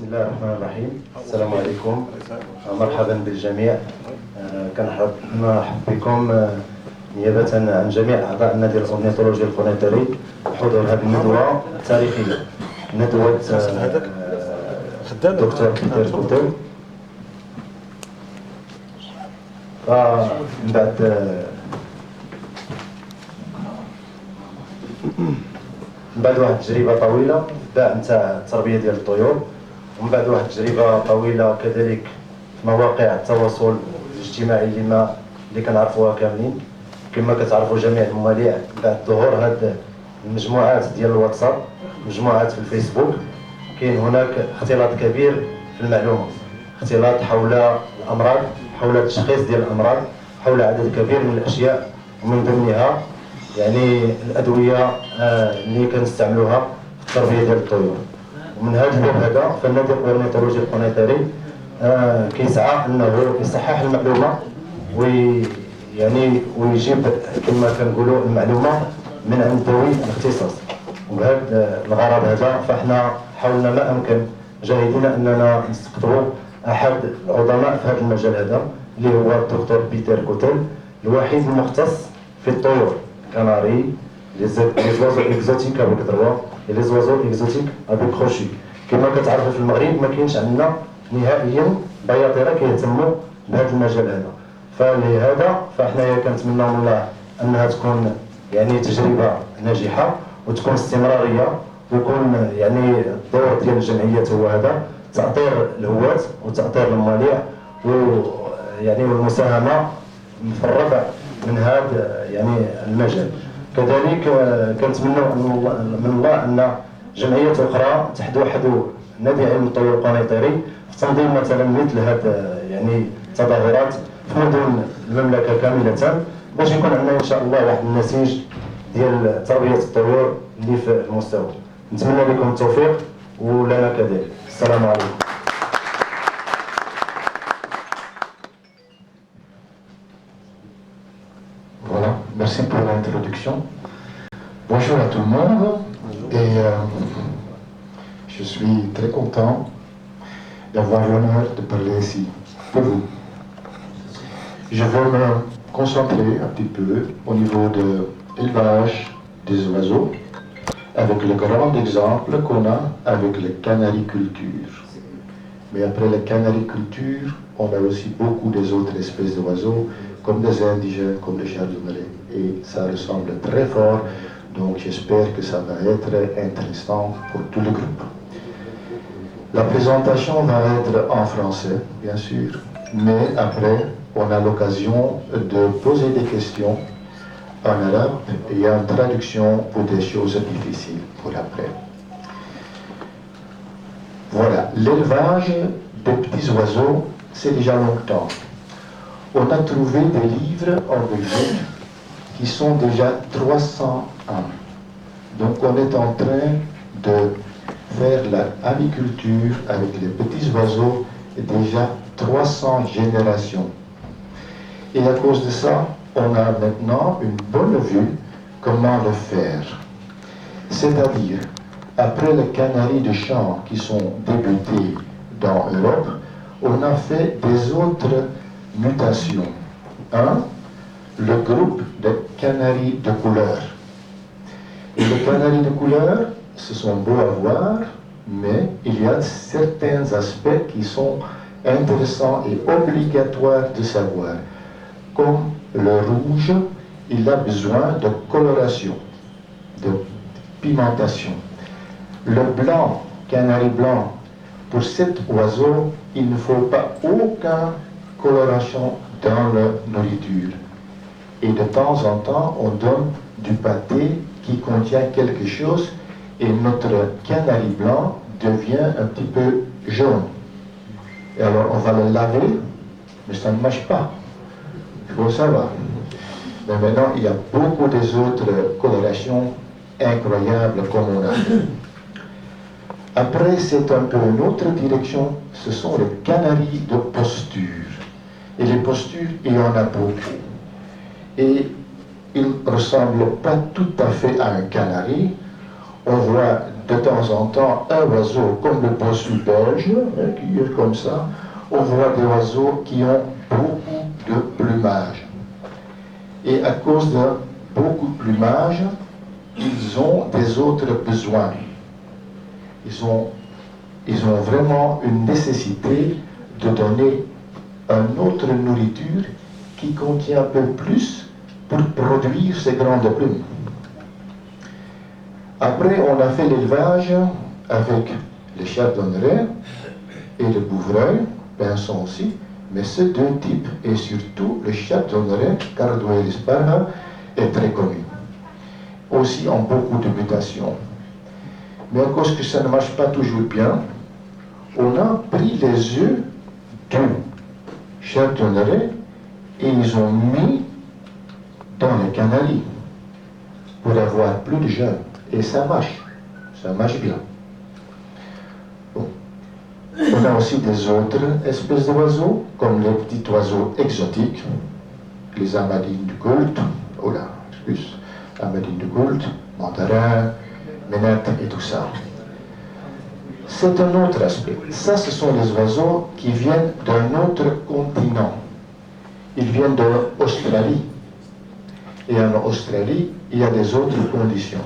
بسم الله الرحمن الرحيم. السلام عليكم، مرحبا بالجميع. كنرحب بكم نيابة عن جميع أعضاء النادي الأورنيثولوجي القنيطري بحضور هذه الندوة التاريخية، ندوة دكتور بيتر كوتل. من بعد واحد التجربة طويلة باع نتاع التربية ديال الطيور، ومن بعد واحد التجربة طويلة كذلك في مواقع التواصل الاجتماعي اللي كنعرفوها كاملين، كما كتعرفوا جميع المماليع. بعد ظهور هاد المجموعات ديال الواتساب، مجموعات في الفيسبوك، كاين هناك اختلاط كبير في المعلومة، اختلاط حول الأمراض، حول التشخيص ديال الأمراض، حول عدد كبير من الأشياء، ومن ضمنها يعني الأدوية اللي كنستعملوها في التربية ديال الطيور. ومن هذا الباب هذا فالنادي الأورنيثولوجي القنيطري كيسعى أنه يصحح المعلومة ويجيب كما كنقولوا المعلومة من عند ذوي الاختصاص. وبهذا الغرض هذا فاحنا حاولنا ما أمكن جاهدين أننا نستقطبوا أحد العظماء في هذا المجال هذا، اللي هو الدكتور بيتر كوتل، الوحيد المختص في الطيور كناري، لي زوازو اكزوتيك افيك دروا، لي زوازو اكزوتيك افيك كروشي. كما كتعرفوا في المغرب ما كاينش عندنا نهائيا بياطره كيهتموا بهذا المجال هذا، فلهذا فاحنا كنتمنى من الله انها تكون يعني تجربه ناجحه وتكون استمراريه، ويكون يعني الدور ديال الجمعيات هو هذا، تعطير الهواة وتعطير المماليع والمساهمه في الربع من هذا يعني المجال. كذلك كنتمنوا من الله ان جمعيات اخرى تحدوا نادي علم الطيور القنيطري في تنظيم مثلا مثل هذا يعني التظاهرات في مدن المملكه كامله، باش يكون عندنا ان شاء الله واحد النسيج ديال تربيه الطيور اللي في المستوى. نتمنى لكم التوفيق ولنا كذلك. السلام عليكم. Voilà, merci pour l'introduction. Bonjour à tout le monde. Et je suis très content d'avoir l'honneur de parler ici pour vous. Je vais me concentrer un petit peu au niveau de l'élevage des oiseaux, avec le grand exemple qu'on a avec la canariculture. Mais après la canariculture, on a aussi beaucoup des autres espèces d'oiseaux, comme des indigènes, comme les chardonnerets, et ça ressemble très fort, donc j'espère que ça va être intéressant pour tout le groupe. La présentation va être en français, bien sûr, mais après, on a l'occasion de poser des questions en arabe et en traduction pour des choses difficiles pour après. Voilà, l'élevage des petits oiseaux, c'est déjà longtemps. On a trouvé des livres en Belgique qui sont déjà 300 ans. Donc on est en train de faire l'aviculture avec les petits oiseaux déjà 300 générations. Et à cause de ça, on a maintenant une bonne vue comment le faire. C'est-à-dire, après les canaris de champ qui sont débutés dans l'Europe, on a fait des autres mutations. Le groupe de canaris de couleur. Et les canaris de couleur, ce sont beaux à voir, mais il y a certains aspects qui sont intéressants et obligatoires de savoir. Comme le rouge, il a besoin de coloration, de pimentation. Le blanc, canari blanc, pour cet oiseau, il ne faut pas aucune coloration dans la nourriture. Et de temps en temps, on donne du pâté qui contient quelque chose et notre canari blanc devient un petit peu jaune. Et alors on va le laver, mais ça ne marche pas. Il faut savoir. Mais maintenant, il y a beaucoup des autres colorations incroyables comme on a. Après, c'est un peu une autre direction, ce sont les canaris de posture. Et les postures, il y en a beaucoup. Et ils ne ressemblent pas tout à fait à un canari. On voit de temps en temps un oiseau comme le bossu belge, qui est comme ça. On voit des oiseaux qui ont beaucoup de plumage. Et à cause de beaucoup de plumage, ils ont des autres besoins. Ils ont vraiment une nécessité de donner une autre nourriture qui contient un peu plus pour produire ces grandes plumes. Après, on a fait l'élevage avec les chardonnerets et le bouvreuil, pinson aussi, mais ces deux types, et surtout le chardonneret, Carduelis parra, est très connu. Aussi en beaucoup de mutations. Mais à cause que ça ne marche pas toujours bien, on a pris les œufs du chardonneret et ils ont mis dans les canaries pour avoir plus de jeunes. Et ça marche bien. Bon. On a aussi des autres espèces d'oiseaux, comme les petits oiseaux exotiques, les amadines du Gould, amadines du Gould, mandarins, ménettes et tout ça. C'est un autre aspect. Ça, ce sont les oiseaux qui viennent d'un autre continent. Ils viennent de l'Australie. Et en Australie, il y a des autres conditions.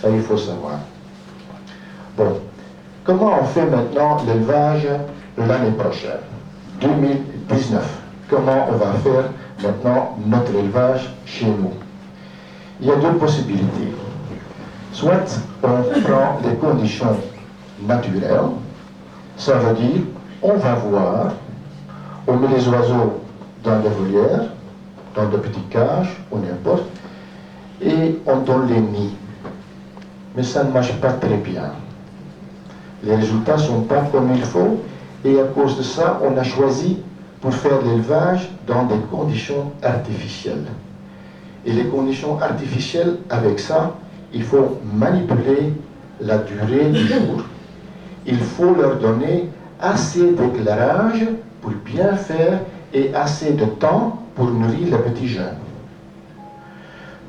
Ça, il faut savoir. Bon, comment on fait maintenant l'élevage l'année prochaine, 2019? Comment on va faire maintenant notre élevage chez nous? Il y a deux possibilités. Soit on prend les conditions naturelles, ça veut dire on va voir, on met les oiseaux dans des volières, dans de petites cages, ou n'importe, et on donne les nids. Mais ça ne marche pas très bien. Les résultats ne sont pas comme il faut, et à cause de ça, on a choisi pour faire l'élevage dans des conditions artificielles. Et les conditions artificielles, avec ça, il faut manipuler la durée du jour. Il faut leur donner assez d'éclairage pour bien faire et assez de temps pour nourrir les petits jeunes.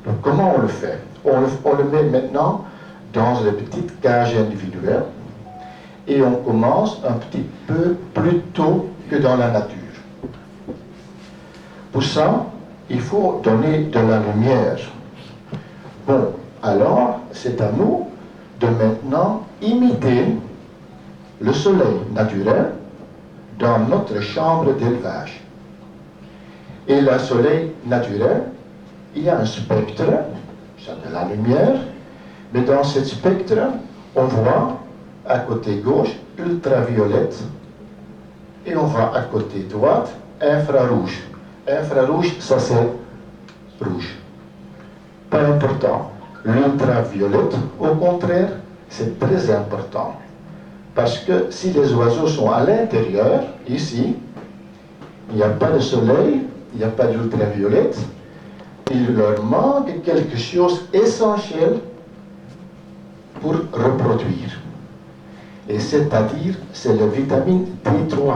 Donc comment on le fait? On le met maintenant dans des petites cages individuelles et on commence un petit peu plus tôt que dans la nature. Pour ça, il faut donner de la lumière. Bon, alors c'est à nous de maintenant imiter le soleil naturel dans notre chambre d'élevage. Et le soleil naturel, il y a un spectre, ça de la lumière, mais dans ce spectre, on voit à côté gauche ultraviolette et on voit à côté droite infrarouge. Infrarouge, ça c'est rouge. Pas important. L'ultraviolette, au contraire, c'est très important. Parce que si les oiseaux sont à l'intérieur, ici, il n'y a pas de soleil, il n'y a pas d'ultraviolette, il leur manque quelque chose d'essentiel pour reproduire. Et c'est-à-dire, c'est la vitamine D3.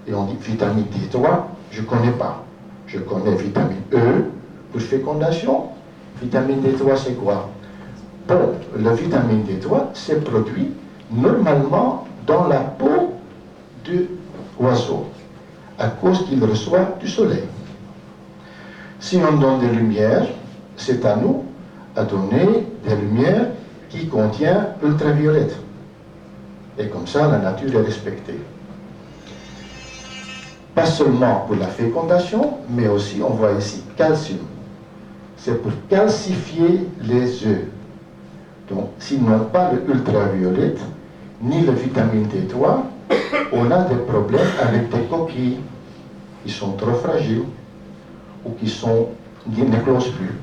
Et on dit vitamine D3, je ne connais pas. Je connais vitamine E pour fécondation. Vitamine D3, c'est quoi? Bon, la vitamine D3, c'est produit normalement dans la peau du oiseau, à cause qu'il reçoit du soleil. Si on donne des lumières, c'est à nous à donner des lumières qui contiennent ultraviolette. Et comme ça, la nature est respectée. Pas seulement pour la fécondation, mais aussi, on voit ici, calcium. C'est pour calcifier les œufs. Donc, s'ils n'ont pas le ultraviolette, ni la vitamine D3, on a des problèmes avec des coquilles qui sont trop fragiles ou qui n'éclosent plus.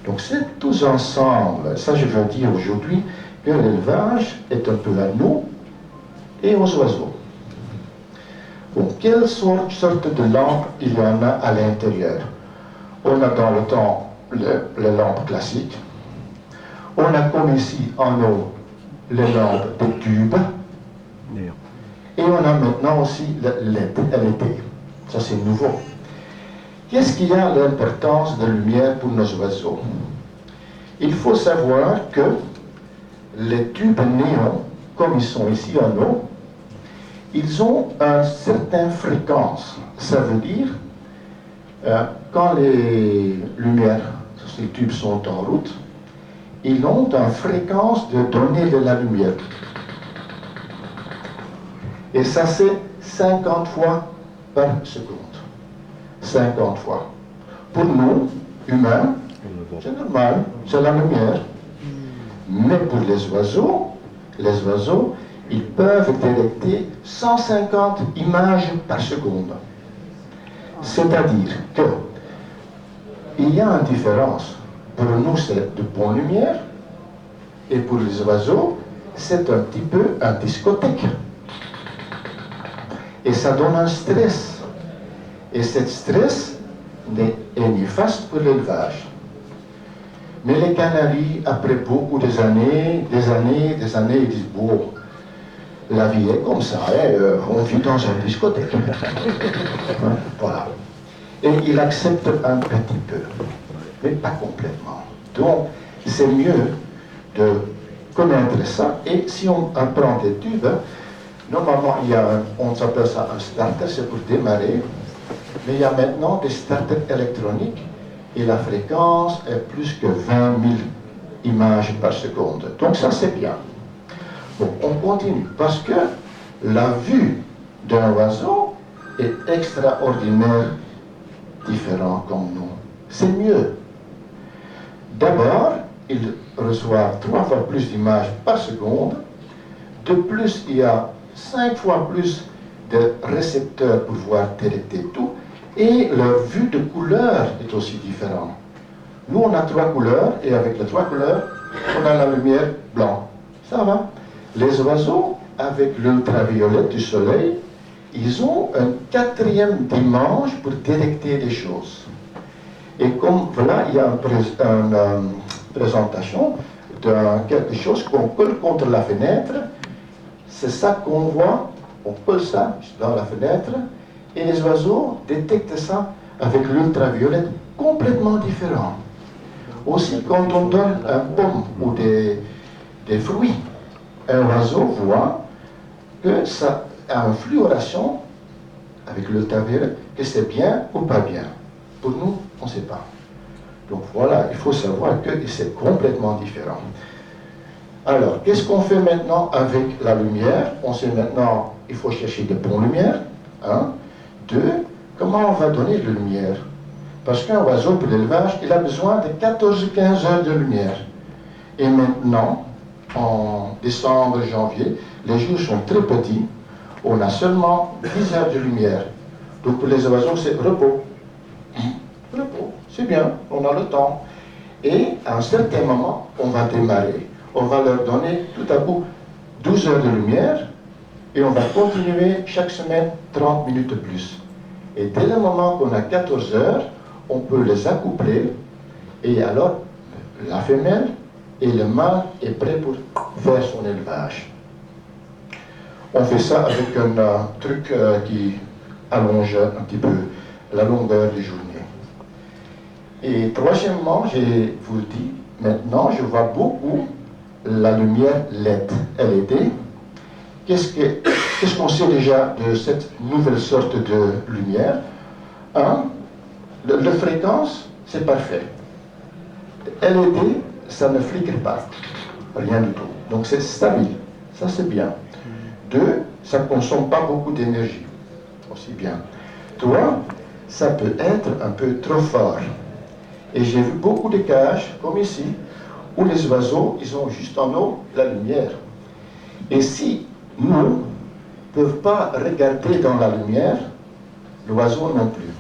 Donc, c'est tous ensemble. Ça, je veux dire aujourd'hui que l'élevage est un peu à nous et aux oiseaux. Bon, quelles sortes de lampes il y en a à l'intérieur? On a dans le temps les lampes classiques. On a comme ici en haut les lampes de tubes. Et on a maintenant aussi le LED. Ça, c'est nouveau. Qu'est-ce qui a l'importance de lumière pour nos oiseaux? Il faut savoir que les tubes néons, comme ils sont ici en haut, ils ont une certaine fréquence. Ça veut dire, quand les lumières, ces tubes sont en route, ils ont une fréquence de donner de la lumière. Et ça, c'est 50 fois par seconde. 50 fois. Pour nous, humains, c'est normal, c'est la lumière. Mais pour les oiseaux, ils peuvent détecter 150 images par seconde. C'est-à-dire qu'il y a une différence. Pour nous, c'est de bonne lumière, et pour les oiseaux, c'est un petit peu un discothèque. Et ça donne un stress. Et ce stress est néfaste pour l'élevage. Mais les canaris, après beaucoup années, ils disent, bon, la vie est comme ça, on vit dans une discothèque. Voilà. Et ils acceptent un petit peu, mais pas complètement. Donc, c'est mieux de connaître ça. Et si on apprend des tubes, normalement, on s'appelle ça un starter, c'est pour démarrer. Mais il y a maintenant des starters électroniques et la fréquence est plus que 20 000 images par seconde. Donc ça, c'est bien. Bon, on continue, parce que la vue d'un oiseau est extraordinaire, différent comme nous. C'est mieux. D'abord, il reçoit 3 fois plus d'images par seconde. De plus, il y a 5 fois plus de récepteurs pour pouvoir détecter tout. Et la vue de couleur est aussi différente. Nous, on a 3 couleurs, et avec les 3 couleurs, on a la lumière blanche. Ça va. Les oiseaux, avec l'ultraviolet du soleil, ils ont une 4e dimension pour détecter les choses. Et comme voilà, il y a une présentation de quelque chose qu'on colle contre la fenêtre, c'est ça qu'on voit, on colle ça dans la fenêtre, et les oiseaux détectent ça avec l'ultraviolet complètement différent. Aussi, quand on donne un pomme ou des fruits, un oiseau voit que ça a une fluoration avec l'ultraviolet, que c'est bien ou pas bien. Pour nous, on ne sait pas. Donc voilà, il faut savoir que c'est complètement différent. Alors, qu'est-ce qu'on fait maintenant avec la lumière? On sait maintenant, il faut chercher des bonnes lumières. 1. 2. Comment on va donner de la lumière? Parce qu'un oiseau, pour l'élevage, il a besoin de 14-15 heures de lumière. Et maintenant, en décembre, janvier, les jours sont très petits. On a seulement 10 heures de lumière. Donc pour les oiseaux, c'est repos. Repos, c'est bien, on a le temps. Et à un certain moment, on va démarrer. On va leur donner tout à coup 12 heures de lumière et on va continuer chaque semaine 30 minutes de plus. Et dès le moment qu'on a 14 heures, on peut les accoupler et alors la femelle et le mâle est prêt pour faire son élevage. On fait ça avec un truc qui allonge un petit peu la longueur des journées. Et troisièmement, je vous le dis, maintenant je vois beaucoup la lumière LED. Qu'est-ce qu'on sait déjà de cette nouvelle sorte de lumière? La fréquence, c'est parfait. LED, ça ne flicker pas, rien du tout. Donc c'est stable, ça c'est bien. 2, ça ne consomme pas beaucoup d'énergie, aussi bien. 3, ça peut être un peu trop fort. Et j'ai vu beaucoup de cages, comme ici, où les oiseaux, ils ont juste en haut la lumière. Et si nous ne peuvent pas regarder dans la lumière, l'oiseau non plus.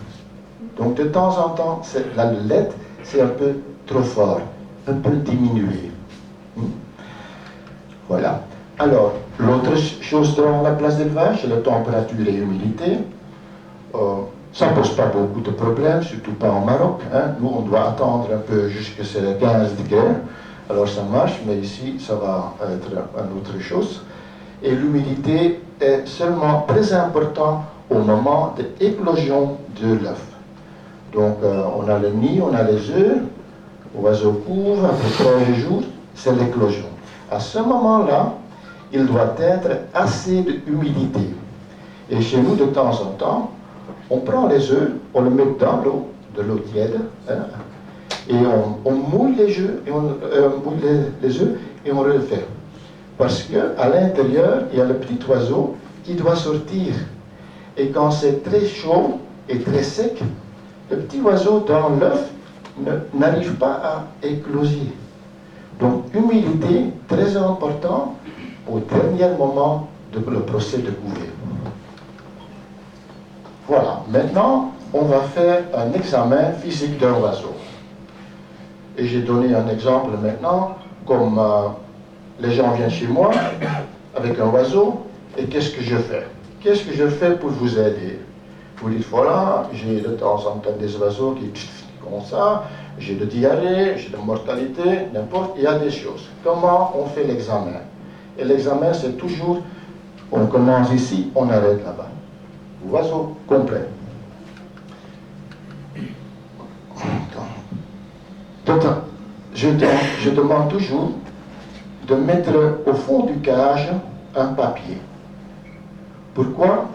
Donc de temps en temps, la LED, c'est un peu trop fort, un peu diminué. Voilà. Alors, l'autre chose dans la place d'élevage, c'est la température et l'humidité. Ça ne pose pas beaucoup de problèmes, surtout pas au Maroc. Nous, on doit attendre un peu jusqu'à 15 degrés. Alors ça marche, mais ici, ça va être une autre chose. Et l'humidité est seulement très important au moment de l'éclosion de l'œuf. Donc, on a le nid, on a les œufs, l'oiseau couvre, après 13 jours, c'est l'éclosion. À ce moment-là, il doit être assez d'humidité. Et chez nous, de temps en temps, on prend les œufs, on les met dans l'eau, de l'eau tiède, hein, et on mouille les œufs, et on mouille les œufs et on le fait. Parce qu'à l'intérieur, il y a le petit oiseau qui doit sortir. Et quand c'est très chaud et très sec, le petit oiseau dans l'œuf n'arrive pas à écloser. Donc, humidité, très important au dernier moment de le procès de couvée. Voilà, maintenant, on va faire un examen physique d'un oiseau. Et j'ai donné un exemple maintenant, comme les gens viennent chez moi avec un oiseau, et qu'est-ce que je fais? Qu'est-ce que je fais pour vous aider? Vous dites, voilà, j'ai de temps en temps des oiseaux qui comme ça, j'ai de diarrhée, j'ai de mortalité, n'importe, il y a des choses. Comment on fait l'examen? Et l'examen, c'est toujours, on commence ici, on arrête là-bas. Oiseau complet. Je demande toujours de mettre au fond du cage un papier. Pourquoi?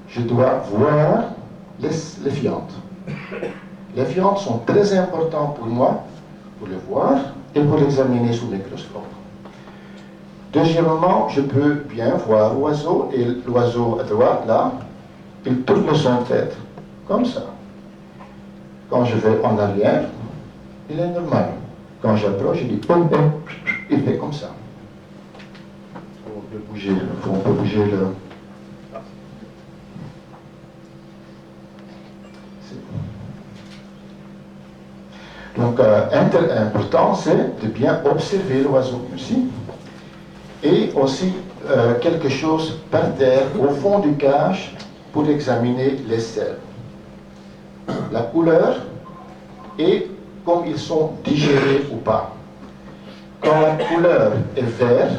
Je dois voir les fientes. Les fientes sont très importantes pour moi, pour le voir et pour l'examiner sous microscope. Deuxièmement, je peux bien voir l'oiseau, et l'oiseau à droite, là, il tourne son tête, comme ça. Quand je vais en arrière, il est normal. Quand j'approche, je dis, il fait comme ça. On peut bouger le... Donc, important, c'est de bien observer l'oiseau ici. Et aussi, quelque chose par terre, au fond du cage, pour examiner les selles. La couleur et comme ils sont digérés ou pas. Quand la couleur est verte,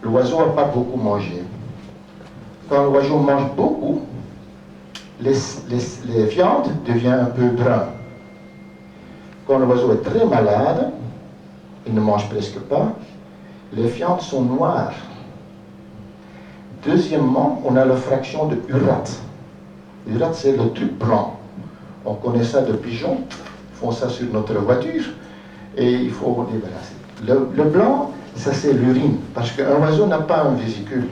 l'oiseau n'a pas beaucoup mangé. Quand l'oiseau mange beaucoup, les viandes deviennent un peu brunes. Quand l'oiseau est très malade, il ne mange presque pas, les viandes sont noires. Deuxièmement, on a la fraction de urate. Urate, c'est le truc blanc. On connaît ça de pigeons, ils font ça sur notre voiture, et il faut débarrasser. Le blanc, ça c'est l'urine, parce qu'un oiseau n'a pas un vésicule,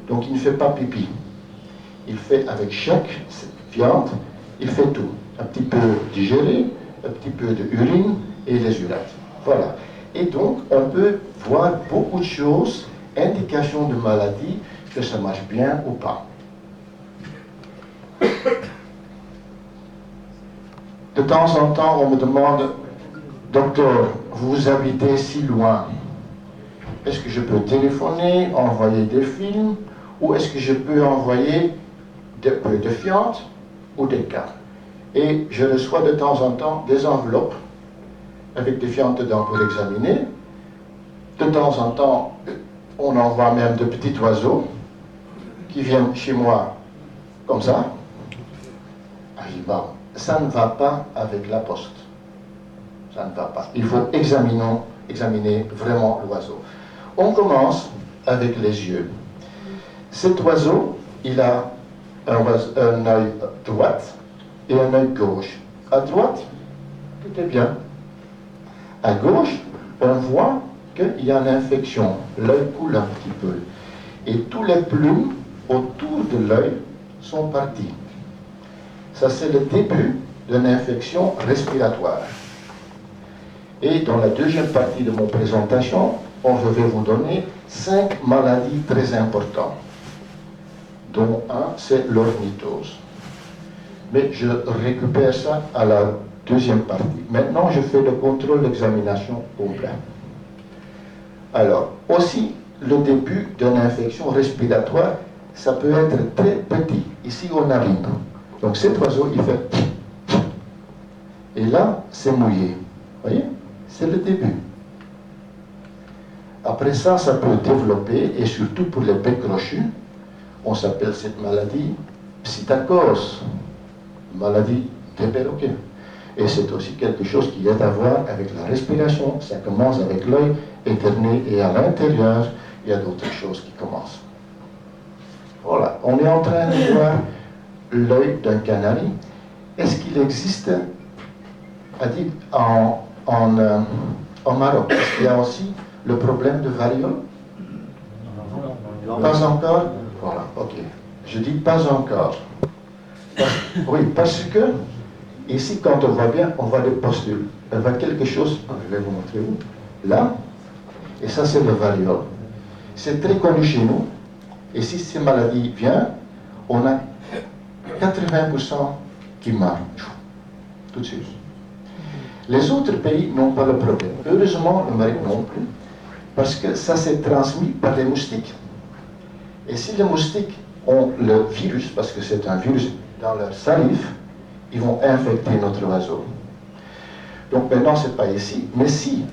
donc il ne fait pas pipi. Il fait avec chaque viande, il fait tout. Un petit peu digéré, un petit peu d'urine et les urates. Voilà. Et donc, on peut voir beaucoup de choses, indications de maladie, que ça marche bien ou pas. De temps en temps, on me demande, docteur, vous habitez si loin, est-ce que je peux téléphoner, envoyer des films, ou est-ce que je peux envoyer de fientes ou des cartes? Et je reçois de temps en temps des enveloppes avec des fientes dedans pour examiner. De temps en temps, on envoie même de petits oiseaux qui viennent chez moi comme ça. Ah, je dis, bon, ça ne va pas avec la poste. Ça ne va pas. Il faut examiner vraiment l'oiseau. On commence avec les yeux. Cet oiseau, il a un œil droit et un œil gauche. À droite, tout est bien. À gauche, on voit qu'il y a une infection. L'œil coule un petit peu. Et tous les plumes autour de l'œil sont partis. Ça, c'est le début d'une infection respiratoire. Et dans la deuxième partie de mon présentation, je vais vous donner 5 maladies très importantes, dont un, c'est l'ornithose. Mais je récupère ça à la deuxième partie. Maintenant, je fais le contrôle d'examination complet. Alors, aussi, le début d'une infection respiratoire, ça peut être très petit. Ici, on a narine. Donc, cet oiseau, il fait... Et là, c'est mouillé. Vous voyez? C'est le début. Après ça, ça peut développer, et surtout pour les becs crochus, on s'appelle cette maladie psittacose, maladie des perroquets. Et c'est aussi quelque chose qui a à voir avec la respiration. Ça commence avec l'œil éterné et à l'intérieur, il y a d'autres choses qui commencent. Voilà, on est en train de voir l'œil d'un canari. Est-ce qu'il existe en Maroc? Est-ce qu'il y a aussi le problème de variole? Pas encore? Voilà, ok. Je dis pas encore. Oui, parce que ici, quand on voit bien, on voit des postules. On voit quelque chose, je vais vous montrer où. Là, et ça c'est le variole. C'est très connu chez nous. Et si ces maladies viennent, on a 80% qui meurent tout de suite. Les autres pays n'ont pas le problème. Heureusement, le Maroc non plus, parce que ça s'est transmis par les moustiques. Et si les moustiques ont le virus, parce que c'est un virus dans leur salive, ils vont infecter notre oiseau. Donc maintenant, ce n'est pas ici, mais si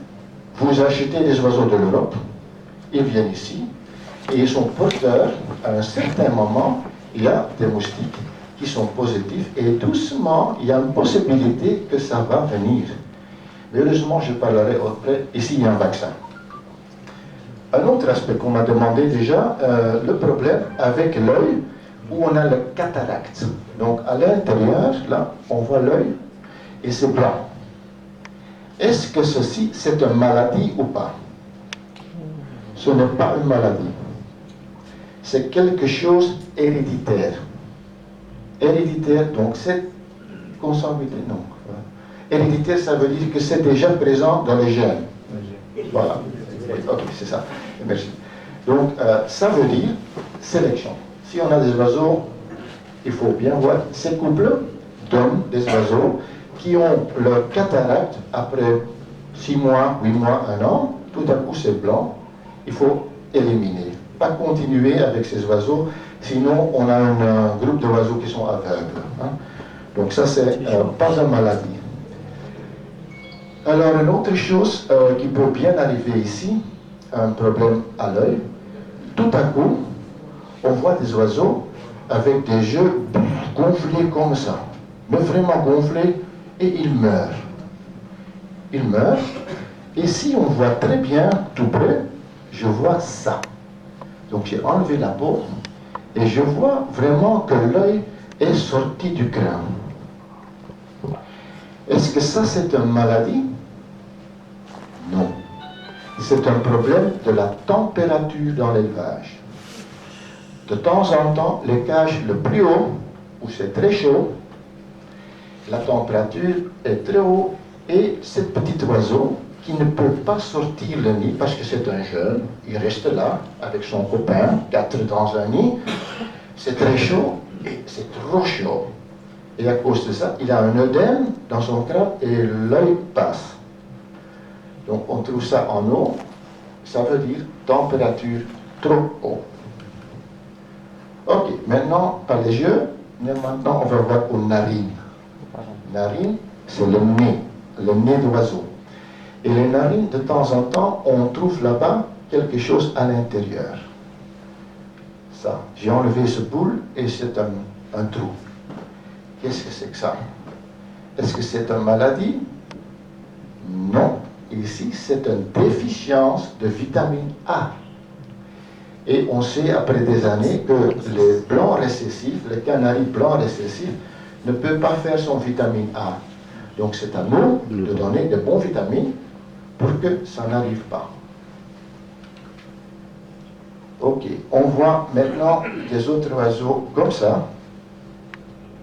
vous achetez des oiseaux de l'Europe, ils viennent ici, et ils sont porteurs, à un certain moment, il y a des moustiques qui sont positifs, et doucement, il y a une possibilité que ça va venir. Mais heureusement, je parlerai après, ici il y a un vaccin. Un autre aspect qu'on m'a demandé déjà, le problème avec l'œil, où on a le cataracte. Donc à l'intérieur, là, on voit l'œil, et c'est blanc. Est-ce que ceci, c'est une maladie ou pas? Ce n'est pas une maladie. C'est quelque chose héréditaire. Héréditaire, donc c'est consanguinité, non. Héréditaire, ça veut dire que c'est déjà présent dans les gènes. Voilà. Ok, c'est ça. Merci. Donc, ça veut dire sélection. Si on a des oiseaux, il faut bien voir ces couples d'hommes, des oiseaux, qui ont leur cataracte après 6 mois, 8 mois, 1 an, tout à coup c'est blanc, il faut éliminer. Pas continuer avec ces oiseaux, sinon on a un groupe d'oiseaux qui sont aveugles. Hein. Donc ça c'est pas une maladie. Alors une autre chose qui peut bien arriver ici, un problème à l'œil, tout à coup on voit des oiseaux avec des yeux gonflés comme ça, mais vraiment gonflés, et ils meurent. Ils meurent, et si on voit très bien, tout près, je vois ça. Donc j'ai enlevé la peau, et je vois vraiment que l'œil est sorti du crâne. Est-ce que ça c'est une maladie? Non. C'est un problème de la température dans l'élevage. De temps en temps, les cages le plus haut, où c'est très chaud, la température est très haut, et ce petit oiseau qui ne peut pas sortir le nid parce que c'est un jeune, il reste là avec son copain, 4 dans un nid, c'est très chaud et c'est trop chaud. Et à cause de ça, il a un œdème dans son crâne et l'œil passe. Donc on trouve ça en eau, ça veut dire température trop haut. Ok, maintenant par les yeux, maintenant on va voir aux narines. Narine, c'est le nez d'oiseau. Et les narines, de temps en temps, on trouve là-bas quelque chose à l'intérieur. Ça, j'ai enlevé ce boule et c'est un trou. Qu'est-ce que c'est que ça? Est-ce que c'est une maladie? Non. Ici, c'est une déficience de vitamine A. Et on sait, après des années, que les blancs récessifs, les canaris blancs récessifs, ne peuvent pas faire son vitamine A. Donc c'est à nous de donner de bons vitamines pour que ça n'arrive pas. Ok, on voit maintenant des autres oiseaux comme ça.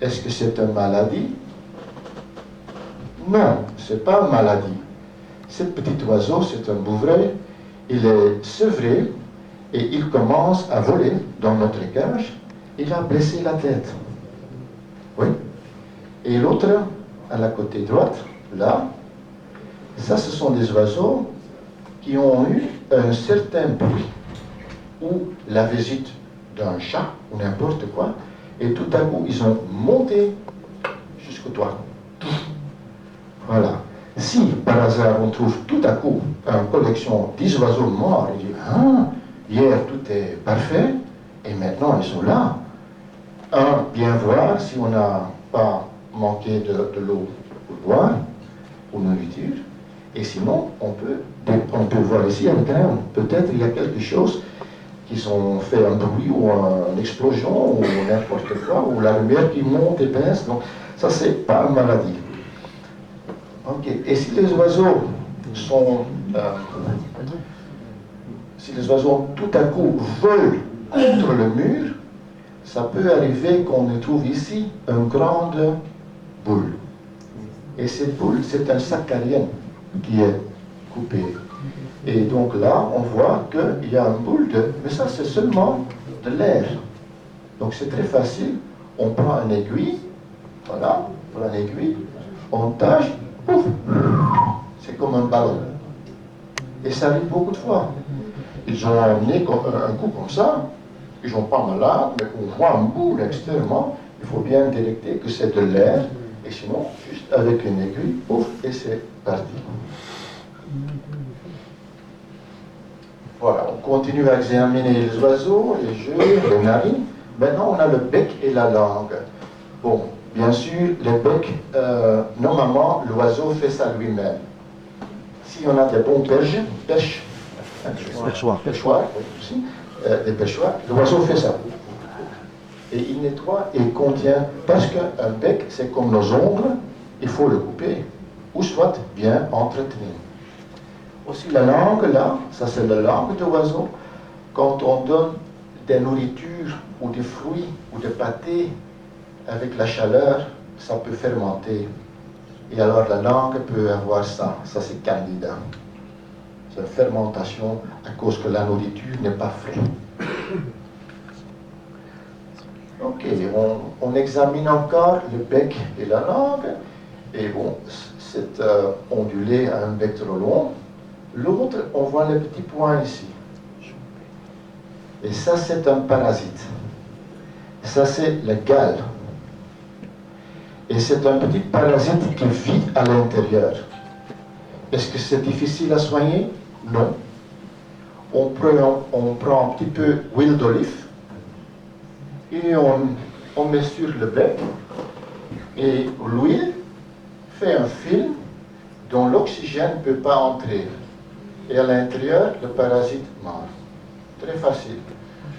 Est-ce que c'est une maladie? Non, ce n'est pas une maladie. Ce petit oiseau, c'est un bouvreuil, il est sevré et il commence à voler dans notre cage. Il a blessé la tête. Oui. Et l'autre, à la côté droite, là, ça ce sont des oiseaux qui ont eu un certain bruit ou la visite d'un chat ou n'importe quoi, et tout à coup ils ont monté jusqu'au toit. Voilà. Si par hasard on trouve tout à coup une collection de 10 oiseaux morts, et dit ah, hier tout est parfait, et maintenant ils sont là. Bien voir si on n'a pas manqué de l'eau pour boire, pour nourriture. Et sinon, on peut voir ici un grain. Peut-être il y a quelque chose qui ont fait un bruit ou une explosion ou n'importe quoi, ou la lumière qui monte et baisse. Donc ça, c'est pas une maladie. Ok. Et si les oiseaux sont... si les oiseaux tout à coup volent contre le mur, ça peut arriver qu'on trouve ici une grande boule. Et cette boule, c'est un saccharien qui est coupé. Et donc là, on voit qu'il y a une boule de... Mais ça, c'est seulement de l'air. Donc c'est très facile. On prend une aiguille, voilà, on prend une aiguille, on tâche, pouf, c'est comme un ballon. Et ça arrive beaucoup de fois. Ils ont amené un coup comme ça, ils sont pas malades, mais on voit une boule extérieurement, il faut bien détecter que c'est de l'air, et sinon, juste avec une aiguille, pouf, et c'est parti. Voilà, on continue à examiner les oiseaux, les yeux, les narines. Maintenant, on a le bec et la langue. Bon, bien sûr, le bec, normalement, l'oiseau fait ça lui-même. Si on a des bons perchoirs, aussi, des perchoirs, l'oiseau fait ça. Et il nettoie et il contient, parce qu'un bec, c'est comme nos ongles, il faut le couper, ou soit bien entretenir. Aussi la langue, là, ça c'est la langue de l'oiseau. Quand on donne des nourritures ou des fruits ou des pâtés avec la chaleur, ça peut fermenter. Et alors la langue peut avoir ça, ça c'est candida. C'est une fermentation à cause que la nourriture n'est pas fraîche. Ok, on examine encore le bec et la langue. Et bon, c'est ondulé à un bec trop long. L'autre, on voit les petits points ici. Et ça, c'est un parasite. Ça, c'est la gale. Et c'est un petit parasite qui vit à l'intérieur. Est-ce que c'est difficile à soigner? Non. On prend un petit peu d'huile d'olive et on met sur le bec. Et l'huile fait un film dont l'oxygène ne peut pas entrer. Et à l'intérieur, le parasite meurt. Très facile.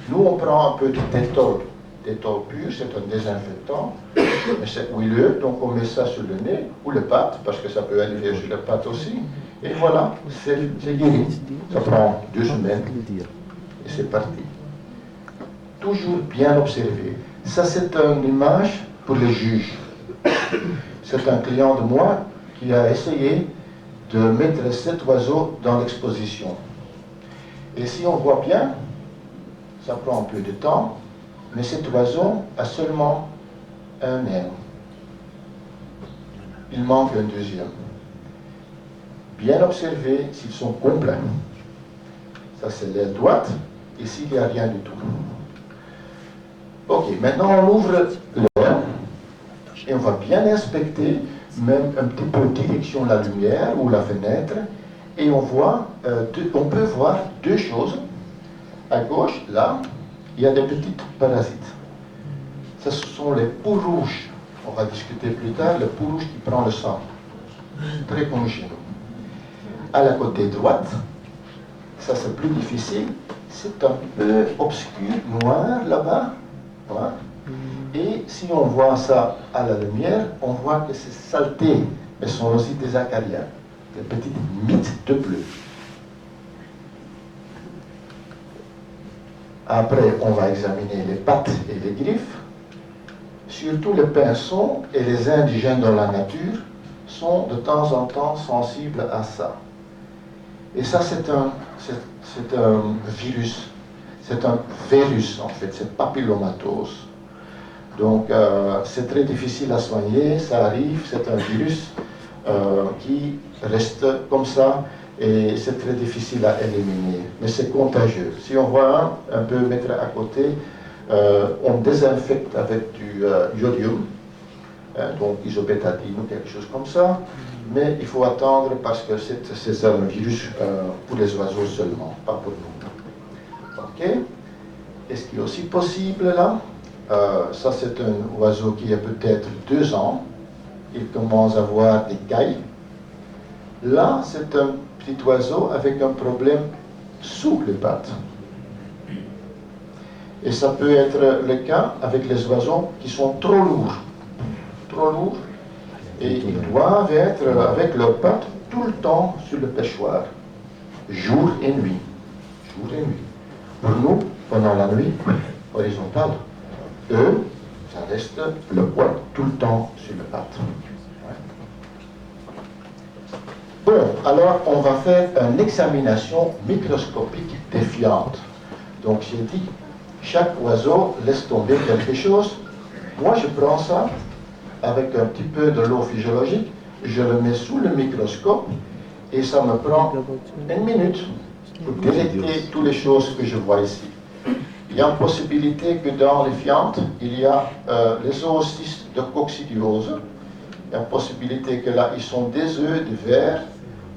Nous, on prend un peu de détol. Détol pur, c'est un désinfectant, mais c'est huileux, donc on met ça sur le nez ou le pâte, parce que ça peut arriver sur le pâte aussi. Et voilà, c'est guéri. Ça prend 2 semaines et c'est parti. Toujours bien observé. Ça, c'est une image pour les juges. C'est un client de moi qui a essayé de mettre cet oiseau dans l'exposition. Et si on voit bien, ça prend un peu de temps, mais cet oiseau a seulement un aile. Il manque un deuxième. Bien observer s'ils sont complets. Ça c'est l'aile droite, ici il n'y a rien du tout. Ok, maintenant on ouvre l'aile et on va bien inspecter, même un petit peu direction la lumière ou la fenêtre, et on voit, on peut voir 2 choses. À gauche, là, il y a des petits parasites. Ce sont les poux rouges. On va discuter plus tard, le pou rouge qui prend le sang. Très connu chez nous. À la côté droite, ça c'est plus difficile, c'est un peu obscur, noir là-bas. Voilà. Et si on voit ça à la lumière, on voit que c'est saleté. Elles sont aussi des acariens, des petites mites de bleu. Après, on va examiner les pattes et les griffes. Surtout les pinsons et les indigènes dans la nature sont de temps en temps sensibles à ça. Et ça, c'est un virus. C'est un virus, en fait. C'est papillomatose. Donc, c'est très difficile à soigner. Ça arrive. C'est un virus qui reste comme ça. Et c'est très difficile à éliminer. Mais c'est contagieux. Si on voit un peu mettre à côté, on désinfecte avec du iodium, donc isopétadine ou quelque chose comme ça. Mais il faut attendre parce que c'est un virus pour les oiseaux seulement, pas pour nous. Ok. Et ce qui est aussi possible là, ça c'est un oiseau qui a peut-être 2 ans. il commence à avoir des cailles. Là, c'est un petit oiseau avec un problème sous les pattes. Et ça peut être le cas avec les oiseaux qui sont trop lourds. Trop lourds. Et ils doivent être avec leurs pattes tout le temps sur le pêchoir. Jour et nuit. Jour et nuit. Pour nous, pendant la nuit, horizontale. Eux, ça reste le poil tout le temps sur les pattes. Bon, alors on va faire une examination microscopique des fientes. Donc j'ai dit, chaque oiseau laisse tomber quelque chose. Moi je prends ça avec un petit peu de l'eau physiologique, je le mets sous le microscope et ça me prend une minute pour détecter toutes les choses que je vois ici. Il y a une possibilité que dans les fientes, il y a les oocystes de coccidiose. Il y a une possibilité que là, ils sont des œufs de verre,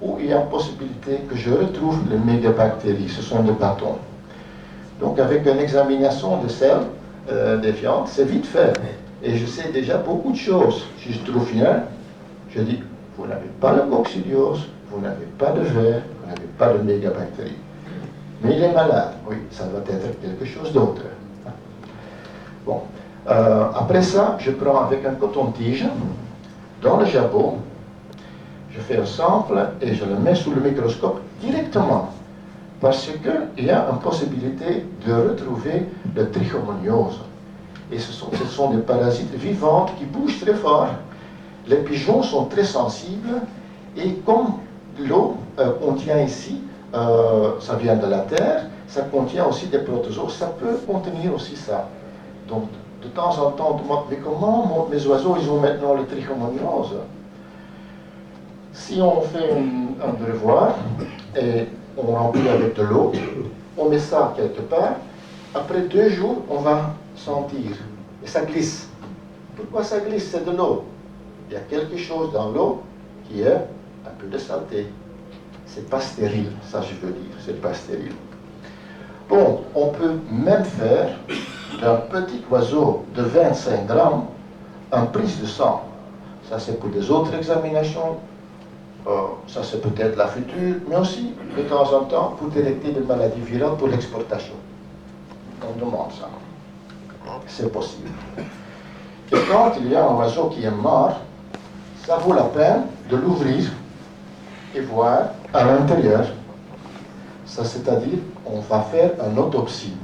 ou il y a une possibilité que je retrouve les mégabactéries, ce sont des bâtons. Donc avec une examination de sel des fientes, c'est vite fait. Et je sais déjà beaucoup de choses. Si je trouve rien, je dis, vous n'avez pas de coccidiose, vous n'avez pas de verre, vous n'avez pas de mégabactéries. Mais il est malade, oui, ça doit être quelque chose d'autre. Bon, après ça, je prends avec un coton-tige, dans le jabot, je fais un sample et je le mets sous le microscope directement. Parce qu'il y a une possibilité de retrouver le trichomoniose. Et ce sont des parasites vivants qui bougent très fort. Les pigeons sont très sensibles et comme l'eau contient ici, ça vient de la terre, ça contient aussi des protozoos, ça peut contenir aussi ça. Donc de temps en temps, on demande, mais comment mes oiseaux ils ont maintenant le trichomoniose? Si on fait un devoir et on remplit avec de l'eau, on met ça quelque part, après 2 jours, on va sentir. Et ça glisse. Pourquoi ça glisse? C'est de l'eau. Il y a quelque chose dans l'eau qui est un peu de saleté. C'est pas stérile, ça je veux dire, c'est pas stérile. Bon, on peut même faire d'un petit oiseau de 25 grammes une prise de sang. Ça c'est pour des autres examinations. Ça c'est peut-être la future, mais aussi de temps en temps pour détecter des maladies virales pour l'exportation. On demande ça. C'est possible. Et quand il y a un oiseau qui est mort, ça vaut la peine de l'ouvrir et voir à l'intérieur. Ça c'est-à-dire, on va faire une autopsie.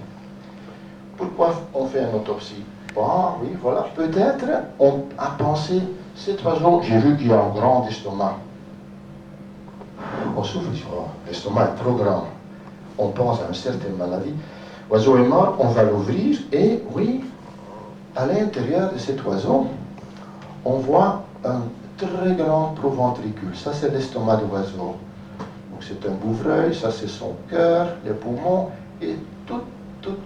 Pourquoi on fait une autopsie? Bon, oui, voilà. Peut-être on a pensé, cet oiseau, j'ai vu qu'il a un grand estomac. On souffre, l'estomac est trop grand. On pense à une certaine maladie. L'oiseau est mort, on va l'ouvrir et oui, à l'intérieur de cet oiseau, on voit un très grand proventricule. Ça, c'est l'estomac de l'oiseau. Donc, c'est un bouvreuil, ça, c'est son cœur, les poumons et tout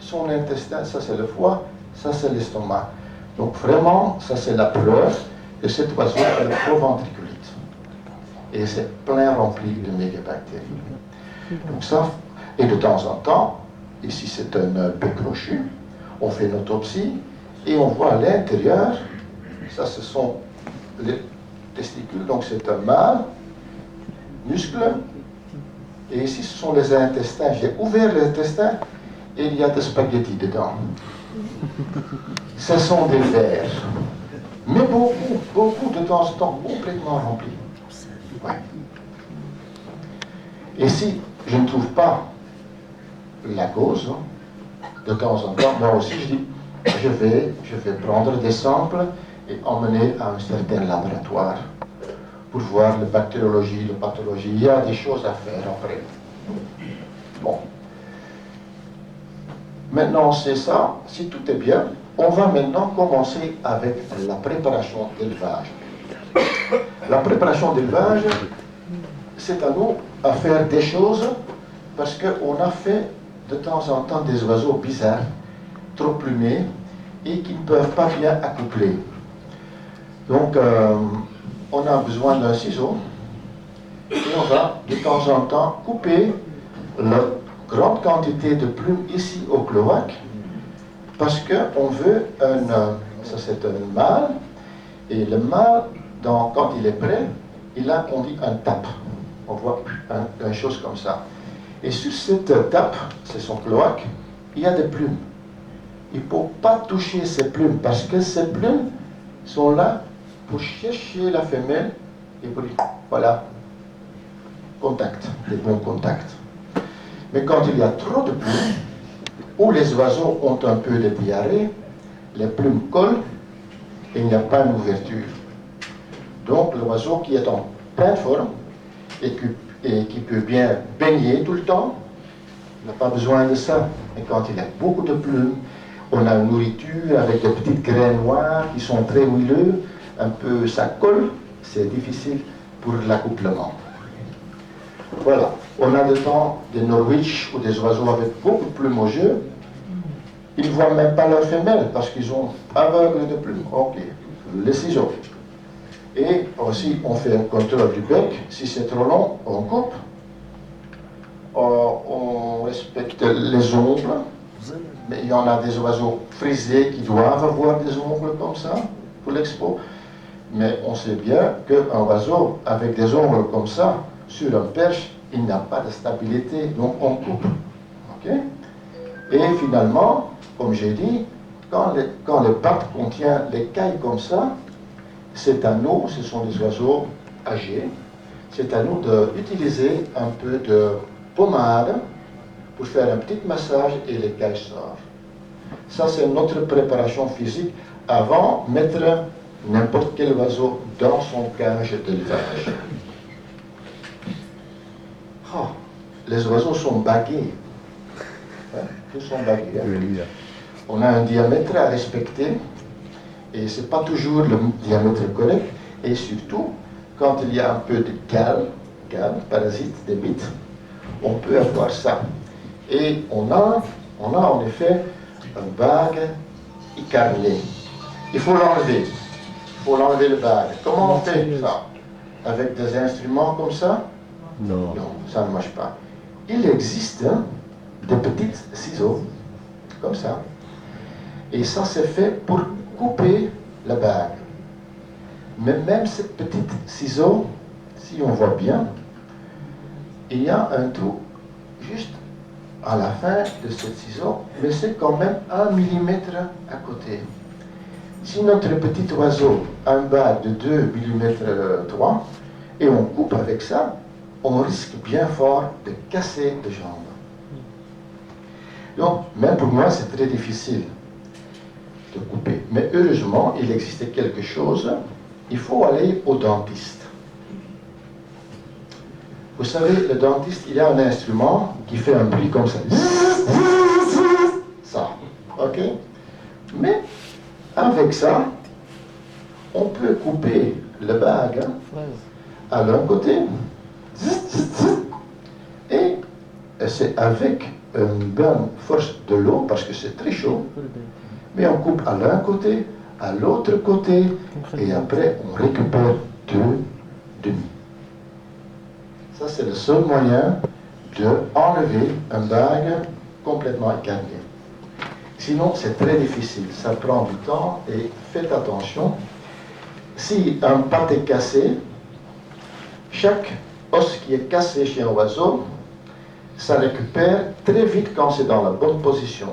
son intestin. Ça, c'est le foie, ça, c'est l'estomac. Donc, vraiment, ça, c'est la preuve que cet oiseau est le proventriculite. Et c'est plein rempli de mégabactéries. Donc, ça, et de temps en temps, ici, c'est un bec crochu, on fait une autopsie et on voit à l'intérieur, ça, ce sont les testicules, donc c'est un mâle, muscle, et ici ce sont les intestins. J'ai ouvert les intestins et il y a des spaghettis dedans. Ce sont des vers, mais beaucoup de temps en temps complètement remplis. Ouais. Et si je ne trouve pas la cause, de temps en temps, moi aussi je dis, je vais prendre des samples et emmener à un certain laboratoire pour voir la bactériologie, la pathologie. Il y a des choses à faire après. Bon. Maintenant, c'est ça. Si tout est bien, on va maintenant commencer avec la préparation d'élevage. La préparation d'élevage, c'est à nous à faire des choses parce qu'on a fait de temps en temps des oiseaux bizarres, trop plumés et qui ne peuvent pas bien accoupler. Donc, on a besoin d'un ciseau et on va de temps en temps couper la grande quantité de plumes ici au cloaque parce qu'on veut ça c'est un mâle et le mâle quand il est prêt, il a, on dit, un tape. On voit une chose comme ça. Et sur cette tape, c'est son cloaque, il y a des plumes. Il ne faut pas toucher ces plumes parce que ces plumes sont là pour chercher la femelle et pour dire, voilà, contact, des bons contacts. Mais quand il y a trop de plumes, ou les oiseaux ont un peu de diarrhée, les plumes collent et il n'y a pas une ouverture. Donc l'oiseau qui est en pleine forme et qui peut bien baigner tout le temps, n'a pas besoin de ça. Et quand il y a beaucoup de plumes, on a une nourriture avec des petites graines noires qui sont très huileuses, un peu ça colle, c'est difficile pour l'accouplement. Voilà, on a des Norwich ou des oiseaux avec beaucoup de plumes au jeu. Ils ne voient même pas leurs femelles parce qu'ils sont aveugles de plumes. Ok, les ciseaux. Et aussi, on fait un contrôle du bec. Si c'est trop long, on coupe. On respecte les ongles. Mais il y en a des oiseaux frisés qui doivent avoir des ongles comme ça pour l'expo. Mais on sait bien qu'un oiseau avec des ongles comme ça, sur un perche, il n'a pas de stabilité, donc on coupe. Okay? Et finalement, comme j'ai dit, quand les pattes contiennent les cailles comme ça, c'est à nous, ce sont des oiseaux âgés, c'est à nous d'utiliser un peu de pommade pour faire un petit massage et les cailles sortent. Ça, c'est notre préparation physique avant de mettre n'importe quel oiseau dans son cage d'élevage. Oh, les oiseaux sont bagués. Hein, tous sont bagués. Hein. On a un diamètre à respecter et ce n'est pas toujours le diamètre correct. Et surtout, quand il y a un peu de gale, parasite, des mites, on peut avoir ça. Et on a en effet un bague écarlé. Il faut l'enlever. Il faut l'enlever le bague. Comment on fait ça? Avec des instruments comme ça? Non, ça ne marche pas. Il existe des petits ciseaux, comme ça. Et ça, c'est fait pour couper la bague. Mais même ces petits ciseaux, si on voit bien, il y a un trou juste à la fin de ce ciseau, mais c'est quand même 1 millimètre à côté. Si notre petit oiseau a un bague de 2 mm 3 et on coupe avec ça, on risque bien fort de casser les jambes. Donc, même pour moi, c'est très difficile de couper. Mais heureusement, il existait quelque chose. Il faut aller au dentiste. Vous savez, le dentiste, il a un instrument qui fait un bruit comme ça. Ça, ok? Mais avec ça, on peut couper le bague à l'un côté et c'est avec une bonne force de l'eau parce que c'est très chaud. Mais on coupe à l'un côté, à l'autre côté, et après on récupère 2 demi. Ça, c'est le seul moyen d'enlever un bague complètement écarné. Sinon, c'est très difficile. Ça prend du temps et faites attention. Si un patte est cassé, chaque os qui est cassé chez un oiseau, ça récupère très vite quand c'est dans la bonne position.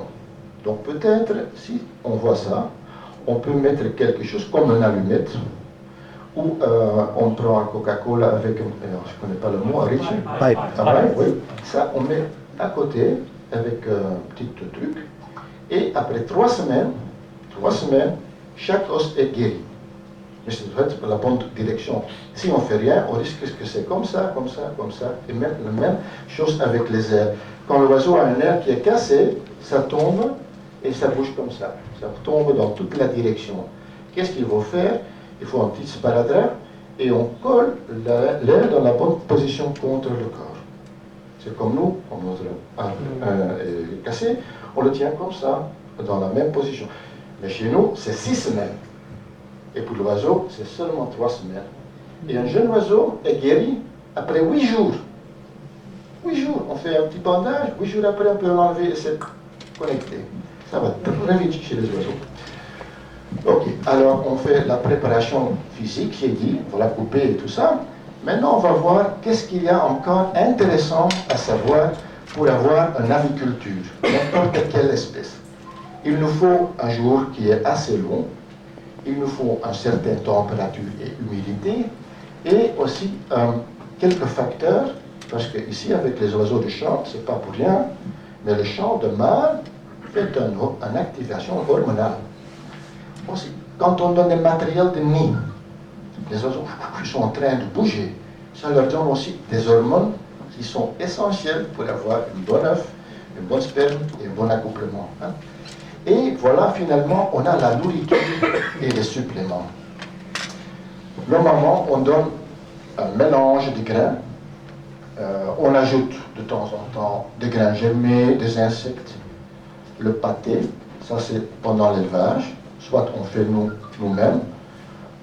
Donc peut-être, si on voit ça, on peut mettre quelque chose comme une allumette, ou on prend un Coca-Cola avec, je ne connais pas le mot, Rich, pipe. Oui. Ça, on met à côté avec un petit truc, et après 3 semaines, chaque os est guéri. Mais c'est la bonne direction. Si on ne fait rien, on risque que c'est comme ça, et même la même chose avec les airs. Quand l'oiseau a un air qui est cassé, ça tombe et ça bouge comme ça. Ça tombe dans toute la direction. Qu'est-ce qu'il faut faire? Il faut un petit sparadrap et on colle l'air dans la bonne position contre le corps. C'est comme nous, quand notre arbre est cassé, on le tient comme ça, dans la même position. Mais chez nous, c'est 6 semaines. Et pour l'oiseau, c'est seulement 3 semaines. Et un jeune oiseau est guéri après 8 jours. 8 jours, on fait un petit bandage, 8 jours après, on peut l'enlever et c'est connecté. Ça va très vite chez les oiseaux. Ok, alors on fait la préparation physique, j'ai dit, on va la couper et tout ça. Maintenant, on va voir qu'est-ce qu'il y a encore intéressant à savoir pour avoir une aviculture, n'importe quelle espèce. Il nous faut un jour qui est assez long, il nous faut une certaine température et humidité, et aussi quelques facteurs, parce que ici, avec les oiseaux de chant, c'est pas pour rien, mais le chant de mâle fait une activation hormonale. Aussi, quand on donne des matériels de nid, les oiseaux qui sont en train de bouger, ça leur donne aussi des hormones qui sont essentielles pour avoir une bonne œuf, une bonne sperme et un bon accouplement. Hein. Et voilà, finalement, on a la nourriture et les suppléments. Normalement, on donne un mélange de grains. On ajoute de temps en temps des grains germés, des insectes, le pâté, ça c'est pendant l'élevage. Soit on fait nous-mêmes,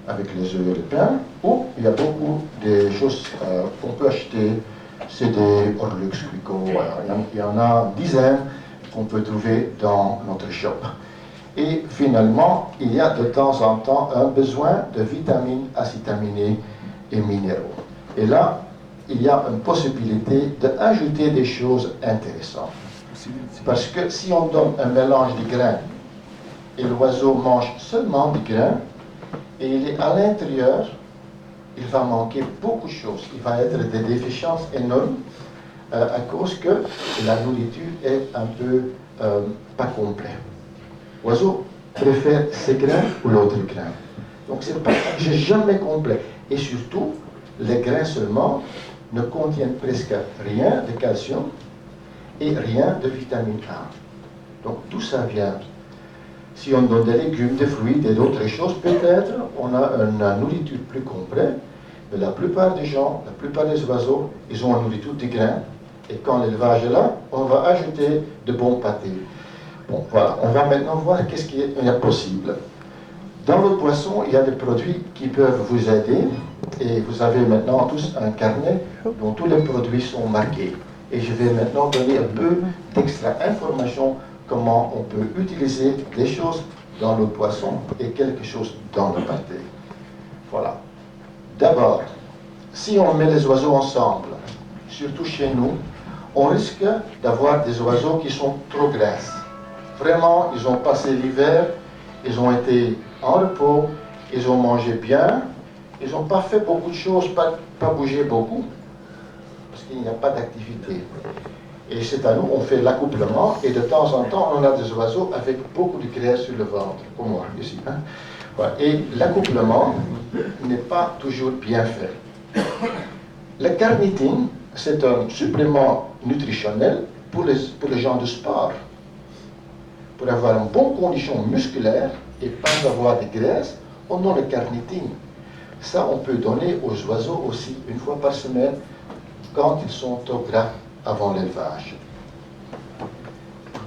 avec les œufs et le pain, ou il y a beaucoup de choses qu'on peut acheter, c'est des Horlux, Quico, il y en a une dizaine qu'on peut trouver dans notre shop. Et finalement, il y a de temps en temps un besoin de vitamines acétaminées et minéraux. Et là, il y a une possibilité d'ajouter des choses intéressantes. Parce que si on donne un mélange de grains et l'oiseau mange seulement des grains, et il est à l'intérieur, il va manquer beaucoup de choses. Il va être des déficiences énormes à cause que la nourriture est un peu pas complète. L'oiseau préfère ces grains ou l'autre grain. Donc c'est pas jamais complet. Et surtout, les grains seulement ne contiennent presque rien de calcium et rien de vitamine A. Donc tout ça vient. Si on donne des légumes, des fruits et d'autres choses, peut-être on a une nourriture plus complète. Mais la plupart des gens, la plupart des oiseaux, ils ont une nourriture de grains. Et quand l'élevage est là, on va ajouter de bons pâtés. Bon, voilà. On va maintenant voir qu'est-ce qui est possible. Dans le poisson, il y a des produits qui peuvent vous aider. Et vous avez maintenant tous un carnet dont tous les produits sont marqués. Et je vais maintenant donner un peu d'extra information comment on peut utiliser des choses dans le poisson et quelque chose dans le pâté. Voilà. D'abord, si on met les oiseaux ensemble, surtout chez nous, on risque d'avoir des oiseaux qui sont trop grasses. Vraiment, ils ont passé l'hiver, ils ont été en repos, ils ont mangé bien, ils n'ont pas fait beaucoup de choses, pas bougé beaucoup, parce qu'il n'y a pas d'activité. Et c'est à nous, on fait l'accouplement, et de temps en temps, on a des oiseaux avec beaucoup de graisse sur le ventre, comme moi, ici. Hein. Voilà. Et l'accouplement n'est pas toujours bien fait. La carnitine, c'est un supplément nutritionnel pour les gens de sport. Pour avoir une bonne condition musculaire et pas avoir de graisse, on donne la carnitine. Ça, on peut donner aux oiseaux aussi une fois par semaine quand ils sont trop gras avant l'élevage.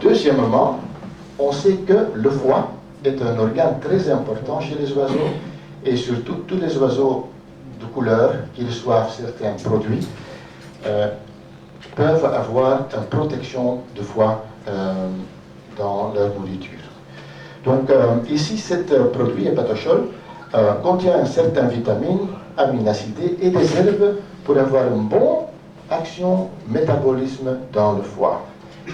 Deuxièmement, on sait que le foie est un organe très important chez les oiseaux et surtout tous les oiseaux de couleur qui reçoivent certains produits peuvent avoir une protection de foie dans leur nourriture. Donc ici, ce produit, hépatochol, contient certaines vitamines, aminoacides et des herbes pour avoir une bonne action métabolisme dans le foie.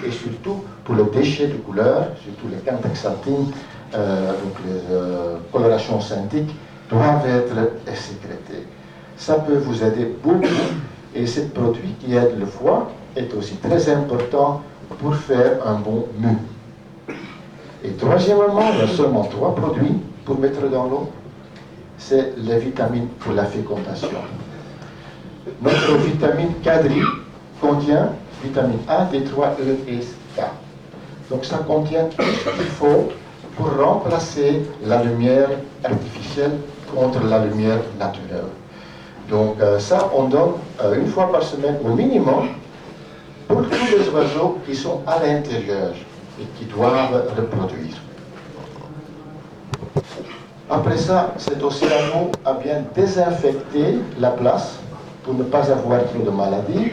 Et surtout pour les déchets de couleur, surtout les cantexantines, donc les colorations synthétiques, doivent être sécrétées. Ça peut vous aider beaucoup et ce produit qui aide le foie est aussi très important pour faire un bon mu. Et troisièmement, il y a seulement 3 produits pour mettre dans l'eau, c'est les vitamines pour la fécondation. Notre vitamine K3 contient vitamine A, D3, E et K. Donc ça contient tout ce qu'il faut pour remplacer la lumière artificielle contre la lumière naturelle. Donc ça, on donne une fois par semaine au minimum pour tous les oiseaux qui sont à l'intérieur et qui doivent reproduire. Après ça, c'est aussi à nous à bien désinfecter la place pour ne pas avoir trop de maladies.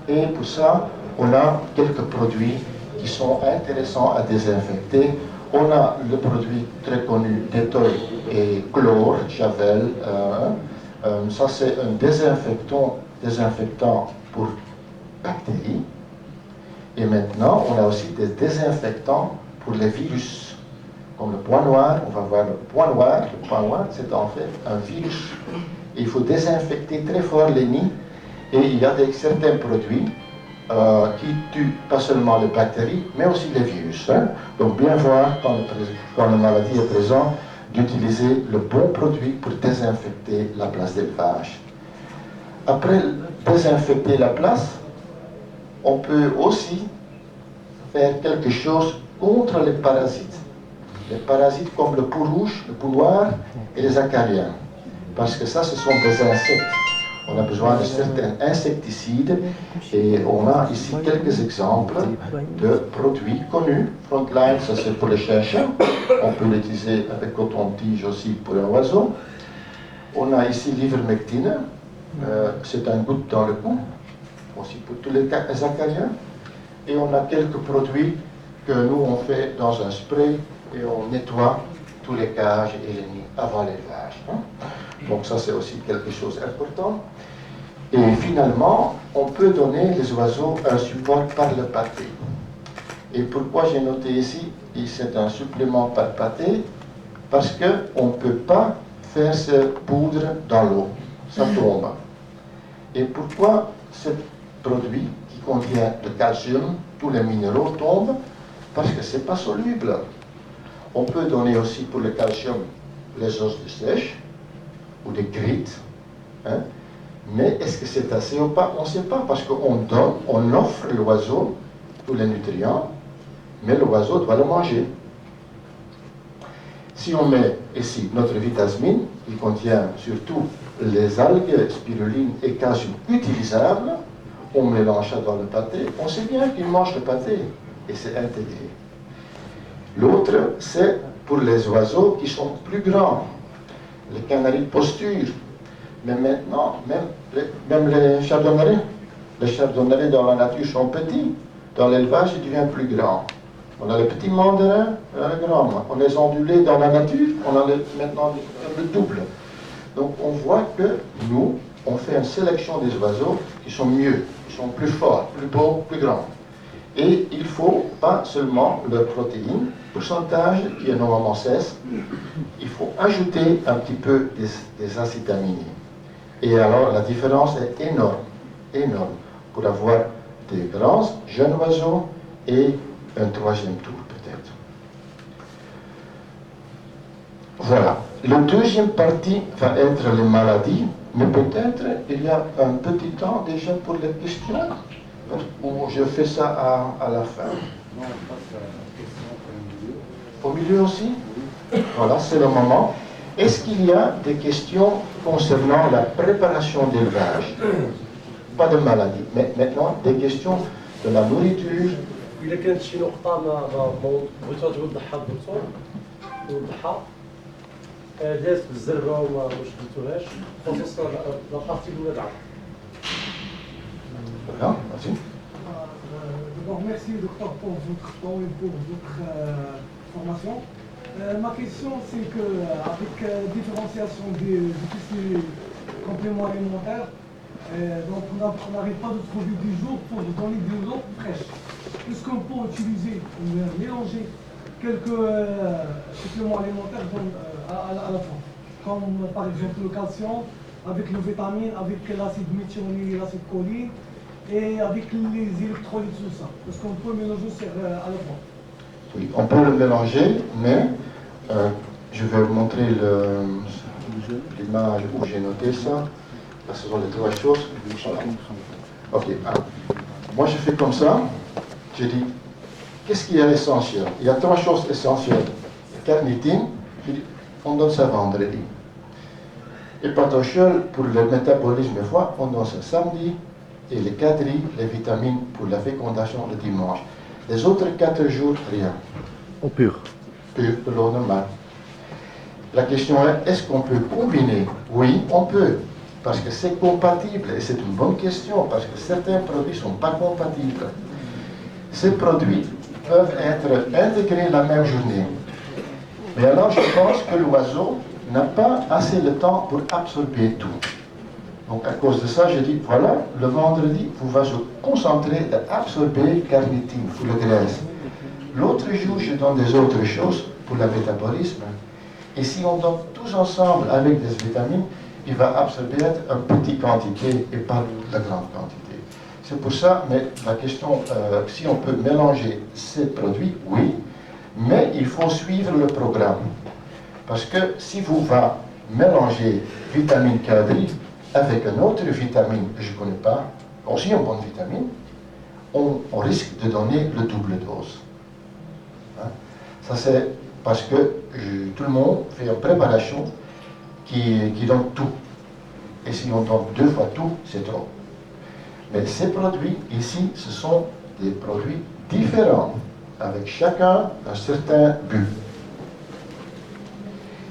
Et pour ça, on a quelques produits qui sont intéressants à désinfecter. On a le produit très connu Dettol et Chlore, Javel. Ça, c'est un désinfectant pour bactéries. Et maintenant, on a aussi des désinfectants pour les virus. Comme le point noir, on va voir le point noir. Le point noir, c'est en fait un virus. Et il faut désinfecter très fort les nids. Et il y a certains produits qui tuent pas seulement les bactéries, mais aussi les virus. Hein. Donc bien voir quand la maladie est présente, d'utiliser le bon produit pour désinfecter la place d'élevage. Après désinfecter la place, on peut aussi faire quelque chose contre les parasites. Les parasites comme le pou rouge, le pou noir et les acariens. Parce que ça, ce sont des insectes. On a besoin de certains insecticides et on a ici quelques exemples de produits connus. Frontline, ça c'est pour les chercheurs. On peut l'utiliser avec coton-tige aussi pour un oiseau. On a ici l'ivermectine. C'est un goutte dans le cou, aussi pour tous les acariens. Et on a quelques produits que nous on fait dans un spray et on nettoie tous les cages et les nids avant l'élevage. Donc ça c'est aussi quelque chose d'important. Et finalement, on peut donner les oiseaux un support par le pâté. Et pourquoi j'ai noté ici, c'est un supplément par pâté, parce qu'on ne peut pas faire cette poudre dans l'eau, ça tombe. Et pourquoi ce produit qui contient le calcium, tous les minéraux tombent? Parce que ce n'est pas soluble. On peut donner aussi pour le calcium les os de sèche ou des grittes. Hein? Mais est-ce que c'est assez ou pas? On ne sait pas, parce qu'on donne, on offre à l'oiseau tous les nutriments, mais l'oiseau doit le manger. Si on met ici notre vitamine, qui contient surtout les algues, spiruline et calcium utilisables, on mélange ça dans le pâté, on sait bien qu'il mange le pâté, et c'est intégré. L'autre, c'est pour les oiseaux qui sont plus grands, les canaris de posture. Mais maintenant, même les chardonnerets dans la nature sont petits, dans l'élevage, ils deviennent plus grands. On a les petits mandarins, les grands. On les ondulés dans la nature, on a maintenant le double. Donc on voit que nous, on fait une sélection des oiseaux qui sont mieux, qui sont plus forts, plus beaux, plus grands. Et il ne faut pas seulement leur protéine, pourcentage qui est normalement 16, il faut ajouter un petit peu des acides aminés. Et alors la différence est énorme, énorme, pour avoir des grands jeunes oiseaux et un troisième tour peut-être. Voilà. La deuxième partie va être les maladies, mais peut-être il y a un petit temps déjà pour les questions, ou je fais ça à la fin. Au milieu aussi? Voilà, c'est le moment. Est-ce qu'il y a des questions concernant la préparation d'élevage? Pas de maladie, mais maintenant des questions de la nourriture. إذا كانت شي نقطة ما بغيتوها توضحها الدكتور توضحها دازت بالزربة وما شديتوهاش خصوصا لا بارتي الأولى تاع Voilà, vas-y. D'abord, merci docteur pour votre temps et pour votre formation. Ma question, c'est qu'avec différenciation des compléments alimentaires, donc on n'arrive pas de trouver des jours pour donner des eaux fraîches. Est-ce qu'on peut utiliser, mélanger quelques suppléments alimentaires à la fois, comme par exemple le calcium, avec les vitamines, avec l'acide méthionine et l'acide choline, et avec les électrolytes, tout ça. Est-ce qu'on peut mélanger à la fois? Oui, on peut le mélanger, mais je vais vous montrer l'image où j'ai noté ça. Là, ce sont les trois choses. Voilà. Ok. Moi, je fais comme ça. Je dis, qu'est-ce qui est essentiel? Il y a trois choses essentielles. Carnitine, on donne ça vendredi. Hépatochiol, pour le métabolisme des foie, on donne ça samedi. Et les quadrilles, les vitamines pour la fécondation le dimanche. Les autres 4 jours, rien. Au pur. Pur, de l'eau normale. La question est, est-ce qu'on peut combiner? Oui, on peut. Parce que c'est compatible. Et c'est une bonne question, parce que certains produits ne sont pas compatibles. Ces produits peuvent être intégrés la même journée. Mais alors, je pense que l'oiseau n'a pas assez de temps pour absorber tout. Donc, à cause de ça, j'ai dit, voilà, le vendredi, vous va se concentrer d'absorber carnitine pour le graisse. L'autre jour, je donne des autres choses pour le métabolisme. Et si on donne tous ensemble avec des vitamines, il va absorber une petite quantité et pas la grande quantité. C'est pour ça, mais la question, si on peut mélanger ces produits, oui, mais il faut suivre le programme. Parce que si vous va mélanger vitamine K3 avec une autre vitamine que je ne connais pas, aussi une bonne vitamine, on risque de donner le double dose. Hein? Ça c'est parce que tout le monde fait une préparation qui donne tout. Et si on donne 2 fois tout, c'est trop. Mais ces produits ici, ce sont des produits différents, avec chacun un certain but.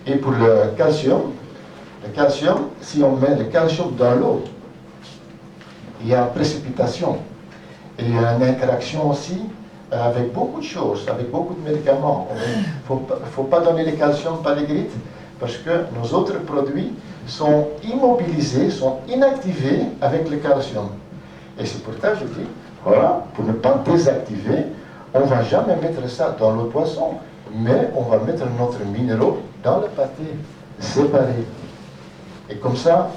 Et pour le calcium, si on met le calcium dans l'eau, il y a précipitation. Et il y a une interaction aussi avec beaucoup de choses, avec beaucoup de médicaments. Il ne faut pas donner le calcium par les grittes, parce que nos autres produits sont immobilisés, sont inactivés avec le calcium. Et c'est pour ça que je dis, voilà, pour ne pas désactiver, on ne va jamais mettre ça dans le poisson, mais on va mettre notre minéraux dans le pâté, séparé. Et comme ça,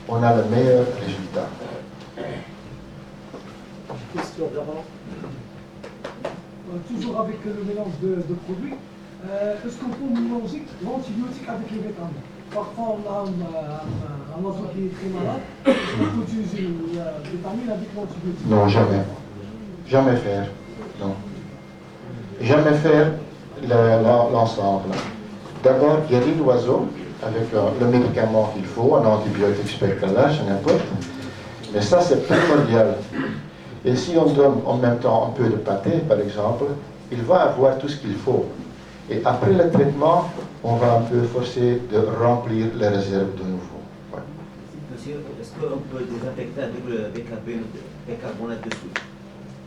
on a le meilleur résultat. Question, Bernard. Toujours avec le mélange de produits, est-ce qu'on peut mélanger l'antibiotique avec les vitamines? Parfois, on a un oiseau qui est très malade, est-ce qu'on peut utiliser la vitamine avec l'antibiotique? Non, jamais. Jamais faire. Non. Jamais faire l'ensemble. D'abord, guérir l'oiseau avec le médicament qu'il faut, un antibiotique spectralage, n'importe. Mais ça, c'est primordial. Et si on donne en même temps un peu de pâté, par exemple, il va avoir tout ce qu'il faut. Et après le traitement, on va un peu forcer de remplir les réserves de nouveau. Ouais. Monsieur, est-ce qu'on peut désinfecter avec le bicarbonate de soude?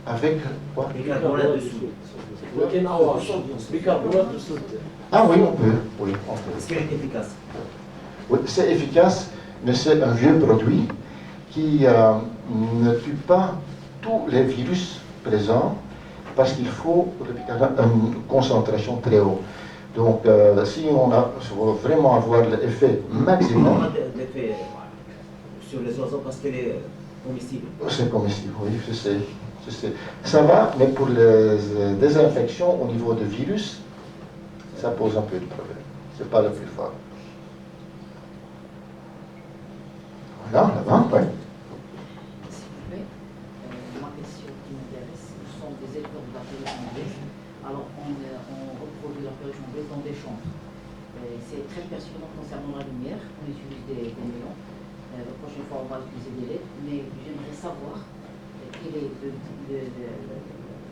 Avec quoi? Bicarbonate de soude. Bicarbonate de soude. Ah oui, on peut. Oui, on peut. Est-ce qu'elle est efficace? Oui, c'est efficace, mais c'est un vieux produit qui ne tue pas tous les virus présents parce qu'il faut une concentration très haute. Donc, si on veut vraiment avoir l'effet maximum... L'effet sur les oiseaux parce qu'elle est comestible. C'est comestible, oui, je sais. Ça va, mais pour les désinfections au niveau de virus, ça pose un peu de problème. C'est pas le plus fort. Voilà, là-bas, oui. S'il vous plaît, ma question qui m'intéresse, ce sont des éleveurs de la perruche anglaise. Alors, on reproduit la perruche anglaise dans des chambres. C'est très passionnant concernant la lumière. On utilise des mélons. La prochaine fois, on va utiliser des LED. Mais j'aimerais savoir quelle est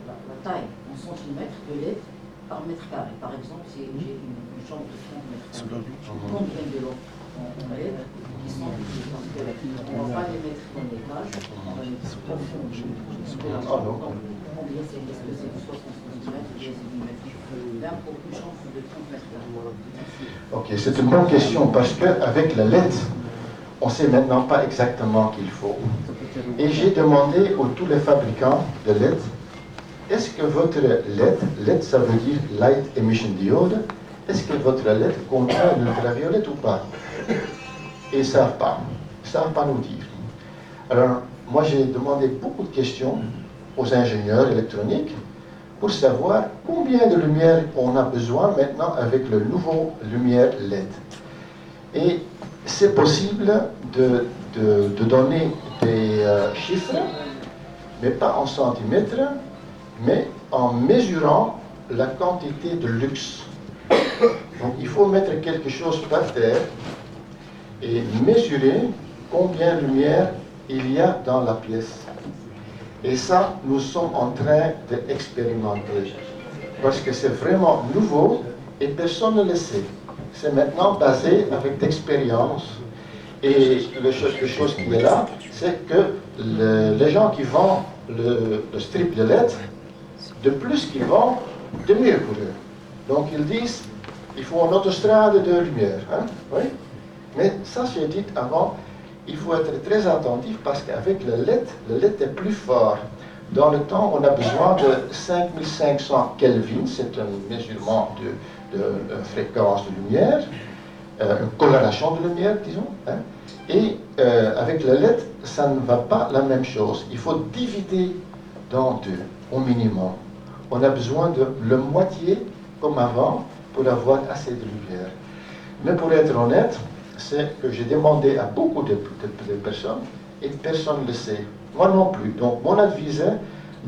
la taille en centimètres de LED par mètre carré. Par exemple, si j'ai une chambre de 30 mètres carrés, combien de lots en LED qui sont utilisés? Parce qu'on ne va pas les mettre dans les cages, on va les mettre au fond de la chambre. Donc, combien c'est? Est-ce que c'est du 60 cm ou bien c'est du mètre? Là, pour une chambre de 30 mètres carrés. Ok, c'est une bonne question parce qu'avec la LED, on ne sait maintenant pas exactement qu'il faut. Et j'ai demandé à tous les fabricants de LED, est-ce que votre LED ça veut dire Light Emission Diode, est-ce que votre LED contient l'ultraviolet ou pas? Et ils ne savent pas. Ils ne savent pas nous dire. Alors, moi j'ai demandé beaucoup de questions aux ingénieurs électroniques pour savoir combien de lumière on a besoin maintenant avec le nouveau lumière LED. Et c'est possible de donner des chiffres, mais pas en centimètres, mais en mesurant la quantité de luxe. Donc il faut mettre quelque chose par terre et mesurer combien de lumière il y a dans la pièce. Et ça, nous sommes en train d'expérimenter. Parce que c'est vraiment nouveau et personne ne le sait. C'est maintenant basé avec d'expérience. Et la chose qui est là, c'est que les gens qui vendent le strip de LED, de plus qu'ils vendent, de mieux pour eux. Donc ils disent, Il faut une autostrade de lumière. Hein? Oui? Mais ça, j'ai dit avant, il faut être très attentif parce qu'avec le LED est plus fort. Dans le temps, on a besoin de 5500 Kelvin, c'est un mesurement de fréquence de lumière, une coloration de lumière, disons. Hein? Et avec le LED, ça ne va pas la même chose. Il faut diviser dans deux, au minimum. On a besoin de la moitié, comme avant, pour avoir assez de lumière. Mais pour être honnête, c'est que j'ai demandé à beaucoup de personnes et personne ne le sait. Moi non plus. Donc mon avis est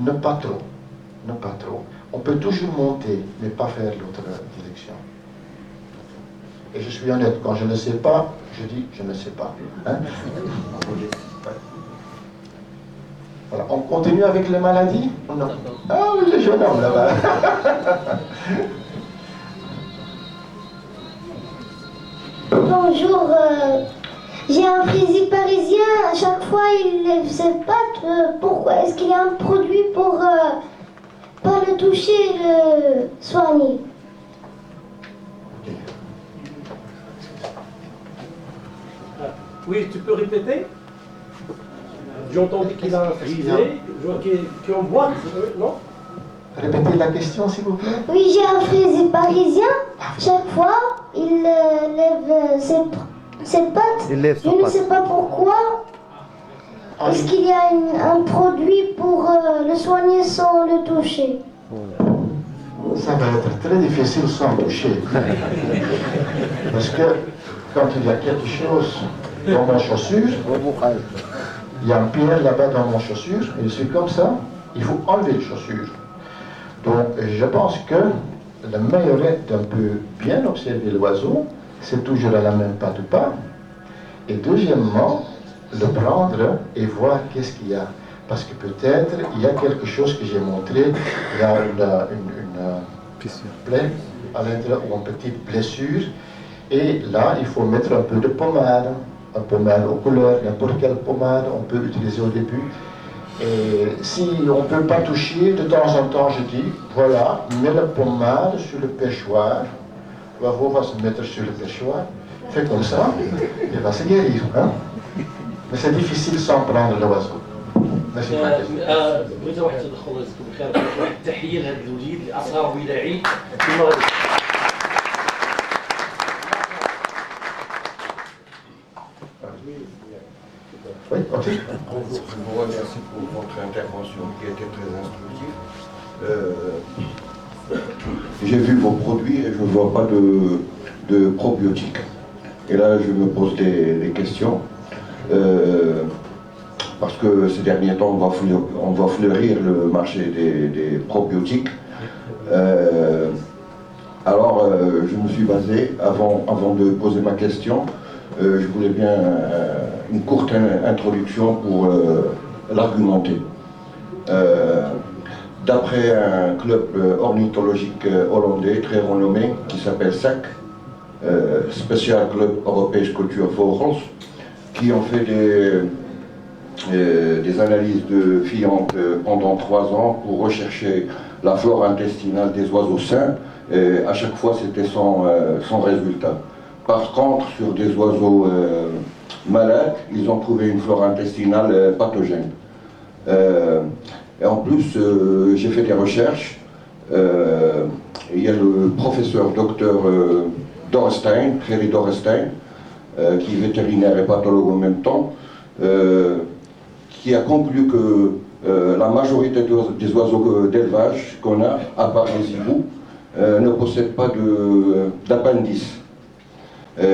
ne pas trop. Ne pas trop. On peut toujours monter, mais pas faire l'autre direction. Et je suis honnête, quand je ne sais pas, je dis je ne sais pas. Hein? Voilà. On continue avec les maladies? Non. Ah oui, le jeune homme là-bas. Bonjour, j'ai un frisier parisien, à chaque fois il lève ses pattes, pourquoi? Est-ce qu'il y a un produit pour pas le toucher, le soigner? Oui, tu peux répéter? J'ai entendu qu'il a un frisé, je vois qu'il est en boîte, non? Répétez la question, s'il vous plaît. Oui, j'ai un frisier parisien, chaque fois il lève ses pattes, je ne sais pas pourquoi. Est-ce qu'il y a un produit pour le soigner sans le toucher? Ça va être très difficile sans toucher. Parce que quand il y a quelque chose dans ma chaussure, il y a un pierre là-bas dans mon chaussure, et je suis comme ça, il faut enlever la chaussure. Donc je pense que le meilleur est d'un peu bien observer l'oiseau, c'est toujours à la même patte ou pas. Et deuxièmement, le prendre et voir qu'est-ce qu'il y a. Parce que peut-être il y a quelque chose que j'ai montré, il y a une plaie à l'intérieur ou une petite blessure. Et là, il faut mettre un peu de pommade, une pommade aux couleurs, n'importe quelle pommade on peut utiliser au début. Et si on ne peut pas toucher, de temps en temps, je dis, voilà, mets la pommade sur le pêchoir. L'oiseau va se mettre sur le pêchoir. Fais comme ça, il va se guérir. Hein? Mais c'est difficile sans prendre l'oiseau. Merci. بغيت واحد تدخل الله يجزيكم بخير، واحد التحيه لهاد الوليد اللي اصغر وداعي في المغرب. Oui, ok. Je vous remercie pour votre intervention qui était très instructive. J'ai vu vos produits et je ne vois pas de probiotiques. Et là, je me pose des questions. Parce que ces derniers temps, on va fleurir le marché des probiotiques. Alors, je me suis basé, avant de poser ma question, je voulais bien une courte introduction pour l'argumenter. D'après un club ornithologique hollandais très renommé qui s'appelle SAC, Special Club Europees Cultuurvogels, qui ont fait des analyses de fientes pendant 3 ans pour rechercher la flore intestinale des oiseaux sains, et à chaque fois c'était sans résultat. Par contre, sur des oiseaux malades, ils ont trouvé une flore intestinale pathogène. Et en plus, j'ai fait des recherches. Il y a le professeur docteur Dorrestein, Thierry Dorrestein, qui est vétérinaire et pathologue en même temps, qui a conclu que la majorité des oiseaux d'élevage qu'on a, à part les hiboux, ne possèdent pas d'appendice,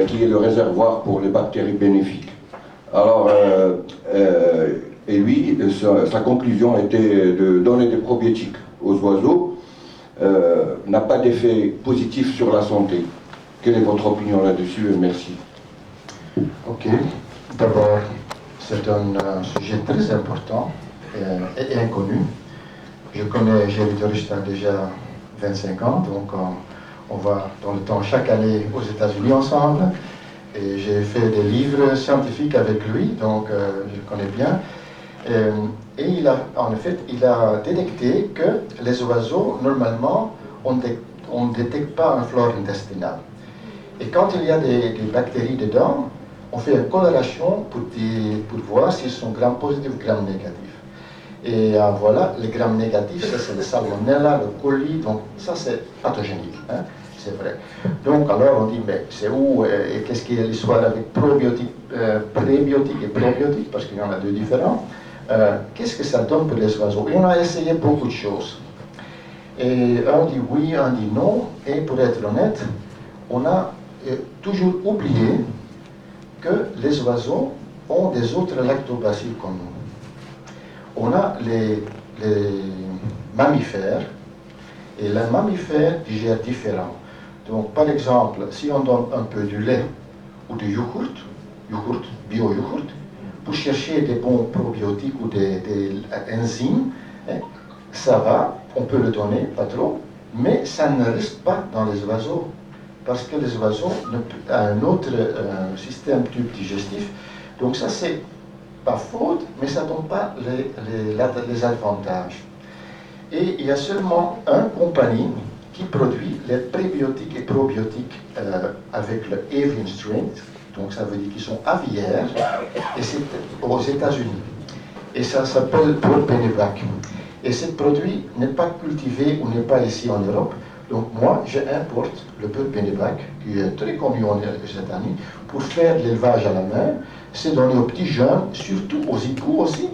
qui est le réservoir pour les bactéries bénéfiques. Alors, et lui, sa conclusion était de donner des probiotiques aux oiseaux, n'a pas d'effet positif sur la santé. Quelle est votre opinion là-dessus? Merci. Ok. D'abord, c'est un sujet très important et inconnu. Je connais Jerry Dorrestein déjà 25 ans, donc on va dans le temps chaque année aux États-Unis ensemble. Et j'ai fait des livres scientifiques avec lui, donc je connais bien. Et il a détecté que les oiseaux, normalement, ont on ne détecte pas une flore intestinale. Et quand il y a des bactéries dedans, on fait une coloration pour voir s'ils sont gram positifs ou gram négatifs. Et voilà, les grammes négatifs, ça c'est le salmonella, le coli, donc ça c'est pathogénique, hein, c'est vrai. Donc alors on dit, mais c'est où et qu'est-ce qu'il y a l'histoire avec probiotiques, prébiotiques et probiotiques, parce qu'il y en a deux différents. Qu'est-ce que ça donne pour les oiseaux? Et on a essayé beaucoup de choses. Et un dit oui, un dit non, et pour être honnête, on a toujours oublié que les oiseaux ont des autres lactobacilles comme nous. On a les mammifères, et les mammifères digèrent différents. Donc, par exemple, si on donne un peu de lait ou de yogourt, bio-yogourt, pour chercher des bons probiotiques ou des enzymes, hein, ça va, on peut le donner, pas trop, mais ça ne reste pas dans les oiseaux, parce que les oiseaux ont un autre système tube digestif. Donc ça, c'est pas faute, mais ça ne donne pas les avantages. Et il y a seulement une compagnie qui produit les prébiotiques et probiotiques avec le avian strain, donc ça veut dire qu'ils sont aviaires, et c'est aux États-Unis. Et ça s'appelle Benevac. Et ce produit n'est pas cultivé ou n'est pas ici en Europe. Donc moi, j'importe le beurre Benevac, qui est très connu aux États-Unis, pour faire l'élevage à la main. C'est donné aux petits jeunes, surtout aux hiboux aussi,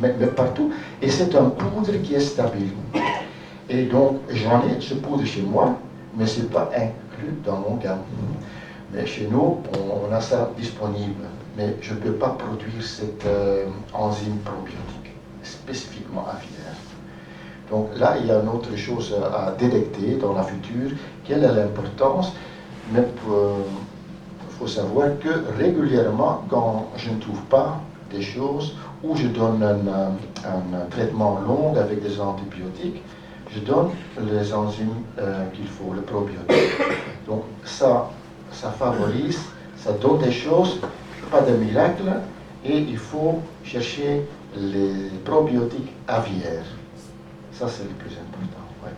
mais partout. Et c'est un poudre qui est stable. Et donc, j'en ai ce poudre chez moi, mais ce n'est pas inclus dans mon gamme. Mais chez nous, on a ça disponible. Mais je ne peux pas produire cette enzyme probiotique, spécifiquement aviaire. Donc là, il y a une autre chose à détecter dans la future. Quelle est l'importance? Mais il faut savoir que régulièrement, quand je ne trouve pas des choses, ou je donne un traitement long avec des antibiotiques, je donne les enzymes qu'il faut, le probiotique. Donc ça favorise, ça donne des choses, pas de miracle, et il faut chercher les probiotiques aviaires. Ça, c'est le plus important. Ouais.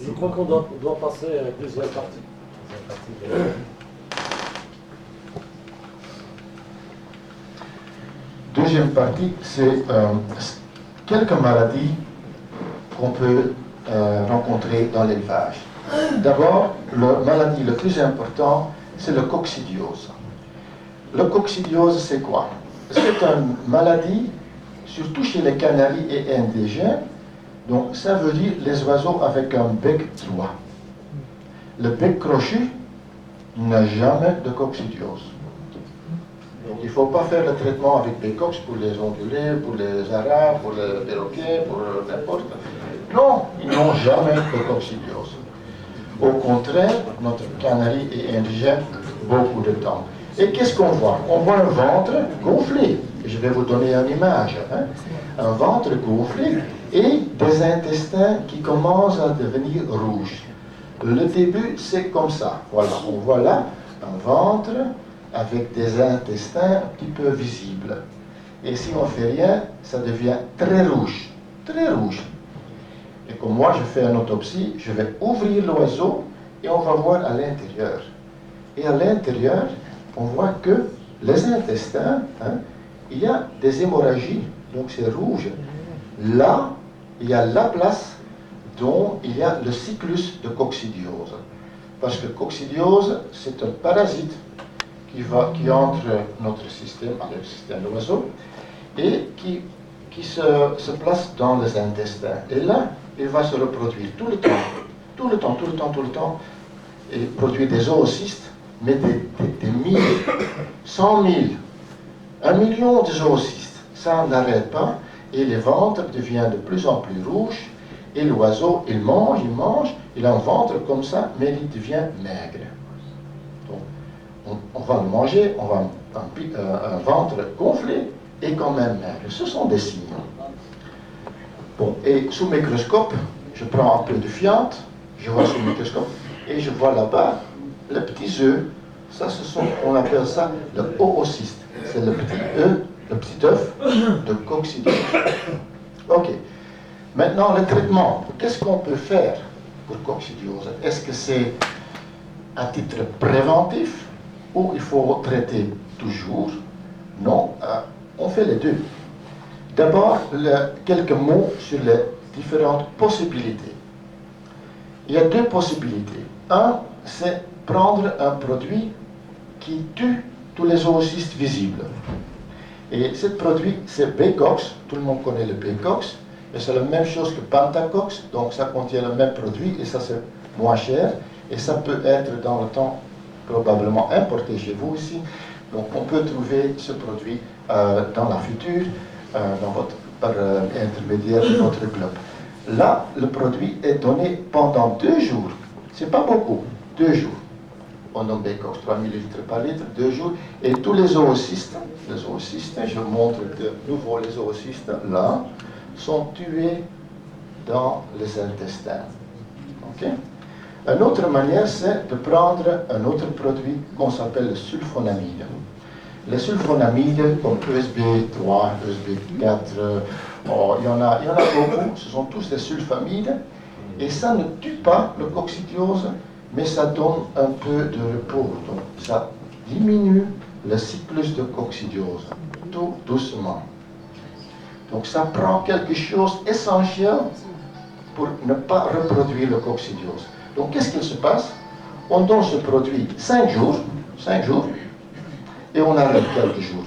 Je crois qu'on doit passer à la deuxième partie. Deuxième partie, c'est quelques maladies qu'on peut rencontrer dans l'élevage. D'abord, la maladie la plus importante, c'est le coccidiose. Le coccidiose, c'est quoi? C'est une maladie, surtout chez les canaris et indigènes. Donc, ça veut dire les oiseaux avec un bec droit. Le bec crochu n'a jamais de coccidiose. Donc, il ne faut pas faire le traitement avec des coques pour les ondulés, pour les arabes, pour les perroquets, pour n'importe. Non, ils n'ont jamais de coccidiose. Au contraire, notre canari est indigène beaucoup de temps. Et qu'est-ce qu'on voit? On voit un ventre gonflé. Je vais vous donner une image. Hein? Un ventre gonflé et des intestins qui commencent à devenir rouges. Le début, c'est comme ça. Voilà, on voit là un ventre avec des intestins un petit peu visibles. Et si on ne fait rien, ça devient très rouge. Très rouge. Et comme moi, je fais une autopsie, je vais ouvrir l'oiseau et on va voir à l'intérieur. Et à l'intérieur, on voit que les intestins, hein, il y a des hémorragies, donc c'est rouge. Là, il y a la place dont il y a le cyclus de coccidiose. Parce que coccidiose, c'est un parasite qui entre notre système, le système de l'oiseau, et qui se place dans les intestins. Et là, il va se reproduire tout le temps, et produire des oocystes, mais des mille, 100 000, 1 million de zoocystes. Ça n'arrête pas, et le ventre devient de plus en plus rouge, et l'oiseau, il mange, il a un ventre comme ça, mais il devient maigre. Donc, on va le manger, on va un ventre gonflé et quand même maigre. Ce sont des signes. Bon, et sous microscope, je prends un peu de fiente, je vois sous microscope, et je vois là-bas les petits œufs. Ça, on appelle ça le oocyste. C'est le petit œuf de coccidiose. Ok. Maintenant, le traitement. Qu'est-ce qu'on peut faire pour coccidiose? Est-ce que c'est à titre préventif ou il faut traiter toujours? Non, on fait les deux. D'abord, quelques mots sur les différentes possibilités. Il y a deux possibilités. Un, c'est prendre un produit qui tue tous les oocystes visibles. Et ce produit, c'est Becox. Tout le monde connaît le Becox. Et c'est la même chose que Pentacox. Donc ça contient le même produit et ça c'est moins cher. Et ça peut être dans le temps probablement importé chez vous ici. Donc on peut trouver ce produit dans la future, par intermédiaire de votre club. Là, le produit est donné pendant 2 jours. C'est pas beaucoup, 2 jours. On donne Becox 3 ml par litre, 2 jours. Et tous les oocystes, je montre de nouveau les oocystes là, sont tués dans les intestins. Okay? Une autre manière, c'est de prendre un autre produit qu'on s'appelle le sulfonamide. Les sulfonamides, comme ESB3, ESB4, il y en a beaucoup, ce sont tous des sulfamides, et ça ne tue pas le coccidiose, mais ça donne un peu de repos. Donc ça diminue le cyclus de coccidiose, tout doucement. Donc ça prend quelque chose d'essentiel pour ne pas reproduire le coccidiose. Donc qu'est-ce qu'il se passe? On donne ce produit 5 jours, et on arrête quelques jours.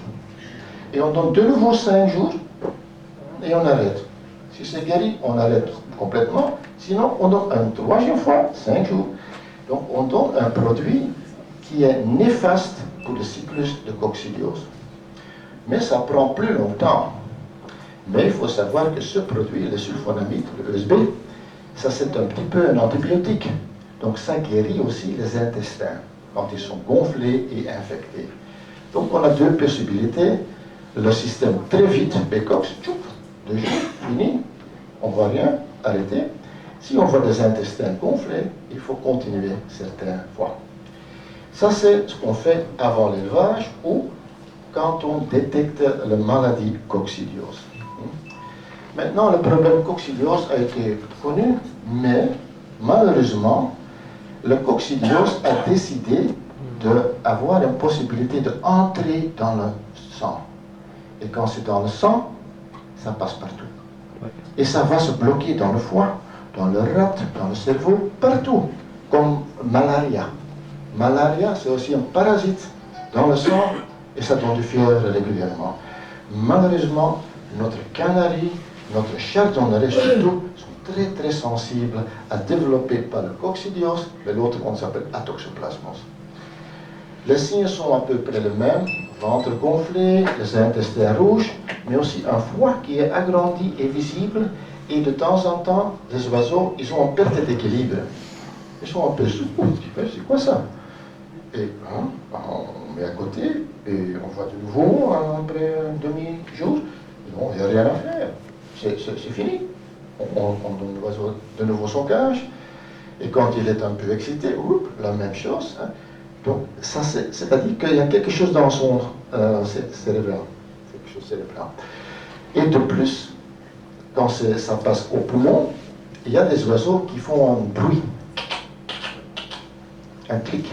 Et on donne de nouveau 5 jours, et on arrête. Si c'est guéri, on arrête complètement. Sinon, on donne une 3e fois, 5 jours. Donc on donne un produit qui est néfaste pour le cyclus de coccidiose. Mais ça prend plus longtemps. Mais il faut savoir que ce produit, le sulfonamide, le ESB, ça c'est un petit peu un antibiotique. Donc ça guérit aussi les intestins quand ils sont gonflés et infectés. Donc on a 2 possibilités. Le système très vite, Becox, 2 jours, fini, on ne voit rien, arrêter. Si on voit des intestins gonflés, il faut continuer certaines fois. Ça c'est ce qu'on fait avant l'élevage ou quand on détecte la maladie coccidiose. Maintenant, le problème coccidiose a été connu, mais malheureusement, le coccidiose a décidé d'avoir une possibilité d'entrer dans le sang. Et quand c'est dans le sang, ça passe partout. Et ça va se bloquer dans le foie, dans le rate, dans le cerveau, partout, comme malaria. Malaria, c'est aussi un parasite dans le sang et ça donne du fièvre régulièrement. Malheureusement, notre canarie, notre chardonneret surtout, sont très très sensibles à développer pas le coccidiose, mais l'autre qu'on s'appelle atoxoplasmose. Les signes sont à peu près les mêmes, ventre gonflé, les intestins rouges, mais aussi un foie qui est agrandi et visible, et de temps en temps, les oiseaux, ils ont une perte d'équilibre. Ils sont un peu soupous, c'est quoi ça? Et on met à côté, et on voit de nouveau, après un demi-jour, non, il n'y a rien à faire, c'est fini. On donne l'oiseau de nouveau son cage, et quand il est un peu excité, la même chose. Donc, ça, c'est-à-dire qu'il y a quelque chose dans son cérébral. Quelque chose cérébral. Et de plus, quand ça passe au poumon, il y a des oiseaux qui font un bruit, un clic.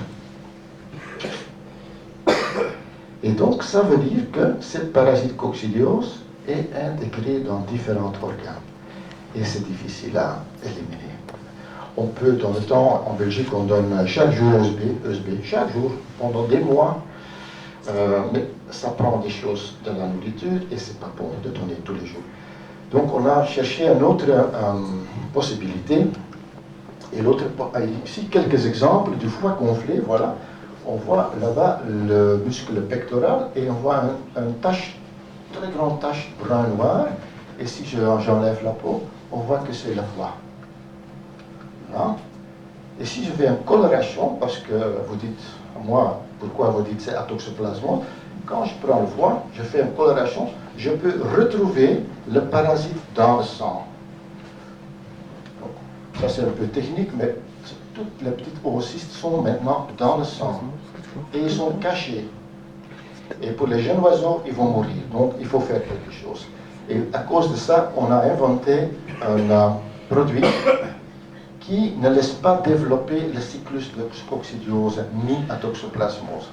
Et donc, ça veut dire que cette parasite coccidiose est intégrée dans différents organes. Et c'est difficile à éliminer. On peut, dans le temps, en Belgique, on donne chaque jour ESB, chaque jour, pendant des mois. Mais ça prend des choses de la nourriture et c'est pas bon de donner tous les jours. Donc on a cherché une autre possibilité. Et l'autre, ici quelques exemples du foie gonflé, voilà. On voit là-bas le muscle pectoral et on voit une tache, très grande tache brun-noir. Et si j'enlève la peau, on voit que c'est le foie. Voilà. Et si je fais une coloration, parce que vous dites, moi, pourquoi vous dites c'est atoxoplasmose, quand je prends le foie, je fais une coloration, je peux retrouver le parasite dans le sang. Donc, ça c'est un peu technique, mais toutes les petites oocystes sont maintenant dans le sang. Et ils sont cachés. Et pour les jeunes oiseaux, ils vont mourir. Donc il faut faire quelque chose. Et à cause de ça, on a inventé un produit qui ne laisse pas développer le cyclus de coccidiose ni la toxoplasmose.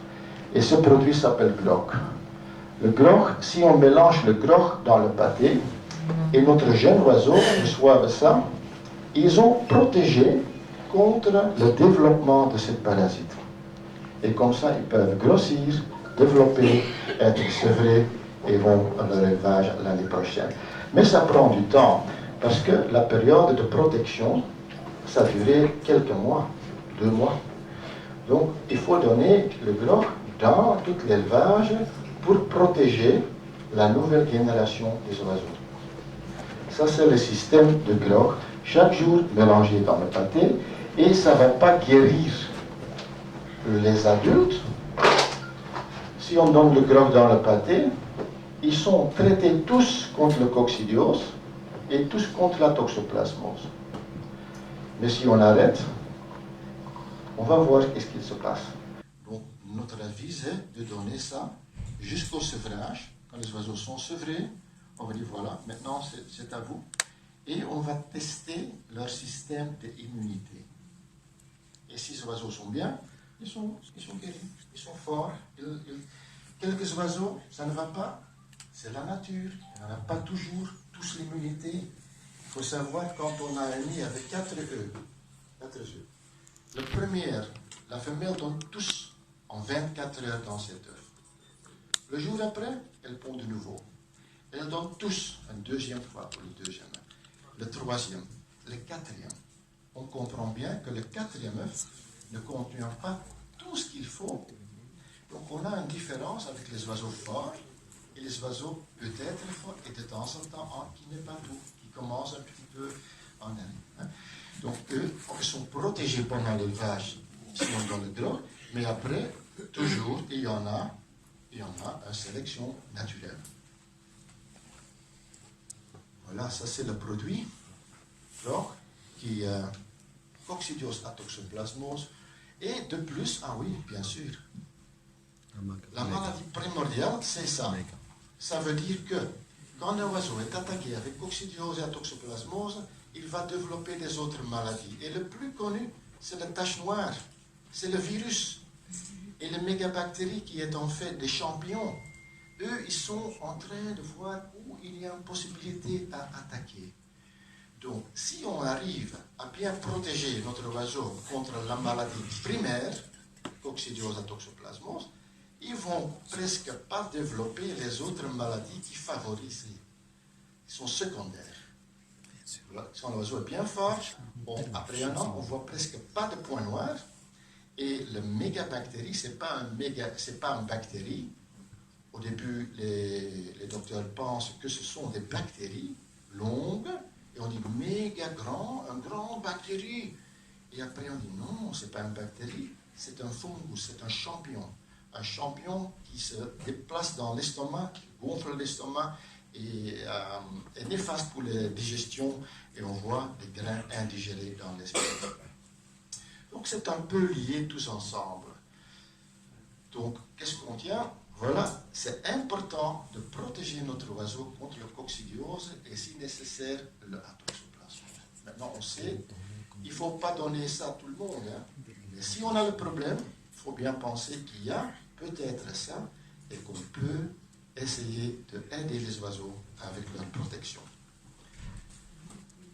Et ce produit s'appelle GROC. Le GROC, si on mélange le GROC dans le pâté, et notre jeune oiseau reçoit ça, ils ont protégé contre le développement de cette parasite. Et comme ça, ils peuvent grossir, développer, être sevrés et vont à leur élevage l'année prochaine. Mais ça prend du temps, parce que la période de protection, ça durait quelques mois, 2 mois. Donc, il faut donner le GROC dans tout l'élevage pour protéger la nouvelle génération des oiseaux. Ça, c'est le système de GROC, chaque jour mélangé dans le pâté, et ça ne va pas guérir les adultes. Si on donne le GROC dans le pâté, ils sont traités tous contre le coccidiose et tous contre la toxoplasmose. Mais si on arrête, on va voir qu'est-ce qu'il se passe. Donc, notre avis est de donner ça jusqu'au sevrage. Quand les oiseaux sont sevrés, on va dire voilà, maintenant c'est à vous. Et on va tester leur système d'immunité. Et si les oiseaux sont bien, ils sont guéris, ils sont forts. Quelques oiseaux, ça ne va pas. C'est la nature. Il n'y en a pas toujours tous l'immunité. Il faut savoir, quand on a un nid avec 4 œufs, le premier, la femelle donne tous en 24 heures dans cet œuf. Le jour après, elle pond de nouveau. Elle donne tous une deuxième fois pour le deuxième, le troisième, le quatrième. On comprend bien que le quatrième œuf ne contient pas tout ce qu'il faut. Donc on a une différence avec les oiseaux forts et les oiseaux peut-être forts et de temps en temps qui n'est pas tout, qui commence un petit peu en année. Donc eux, ils sont protégés pendant l'élevage si on donne le GROC, mais après, toujours, il y en a une sélection naturelle. Voilà, ça c'est le produit GROC qui coccidiose à toxoplasmose. Et de plus, ah oui, bien sûr, la maladie primordiale, c'est ça. Ça veut dire que quand un oiseau est attaqué avec coccidiose et à toxoplasmose, il va développer des autres maladies. Et le plus connu, c'est la tache noire, c'est le virus. Et les mégabactéries qui est en fait des champignons, eux, ils sont en train de voir où il y a une possibilité à attaquer. Donc, si on arrive à bien protéger notre oiseau contre la maladie primaire, coccidiose à toxoplasmose, ils vont presque pas développer les autres maladies qui favorisent, qui sont secondaires. Quand l'oiseau est bien fort, après un an, on voit presque pas de points noirs. Et le mégabactérie, c'est pas une bactérie. Au début, les docteurs pensent que ce sont des bactéries longues. Et on dit méga grand, un grand bactérie. Et après on dit non, c'est pas une bactérie, c'est un fungus, c'est un champignon. Un champignon qui se déplace dans l'estomac, qui gonfle l'estomac et est néfaste pour la digestion. Et on voit des grains indigérés dans l'estomac. Donc c'est un peu lié tous ensemble. Donc qu'est-ce qu'on tient? Voilà, c'est important de protéger notre oiseau contre la coccidiose et si nécessaire le toxoplasmose. Maintenant on sait, il ne faut pas donner ça à tout le monde. Mais si on a le problème, il faut bien penser qu'il y a peut-être ça et qu'on peut essayer d'aider les oiseaux avec leur protection.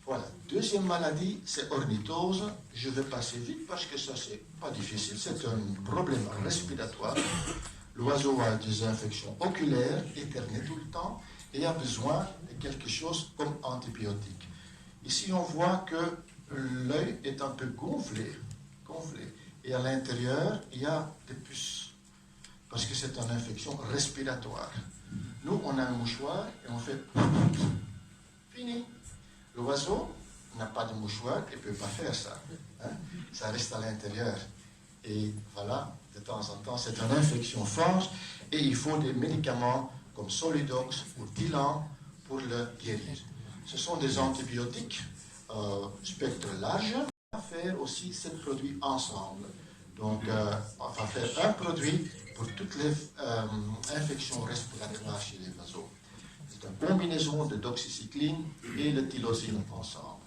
Voilà, deuxième maladie, c'est ornithose. Je vais passer vite parce que ça, c'est pas difficile. C'est un problème respiratoire. L'oiseau a des infections oculaires, éternues tout le temps, et a besoin de quelque chose comme antibiotique. Ici, on voit que l'œil est un peu gonflé. Et à l'intérieur, il y a des puces, parce que c'est une infection respiratoire. Nous, on a un mouchoir et on fait fini. L'oiseau n'a pas de mouchoir et ne peut pas faire ça. Ça reste à l'intérieur. Et voilà, de temps en temps, c'est une infection forte et il faut des médicaments comme Solidox ou Dilan pour le guérir. Ce sont des antibiotiques spectre large. On va faire aussi 7 produits ensemble. Donc, on va faire un produit pour toutes les infections respiratoires chez les oiseaux. De C'est une combinaison de doxycycline et le tyrosine ensemble.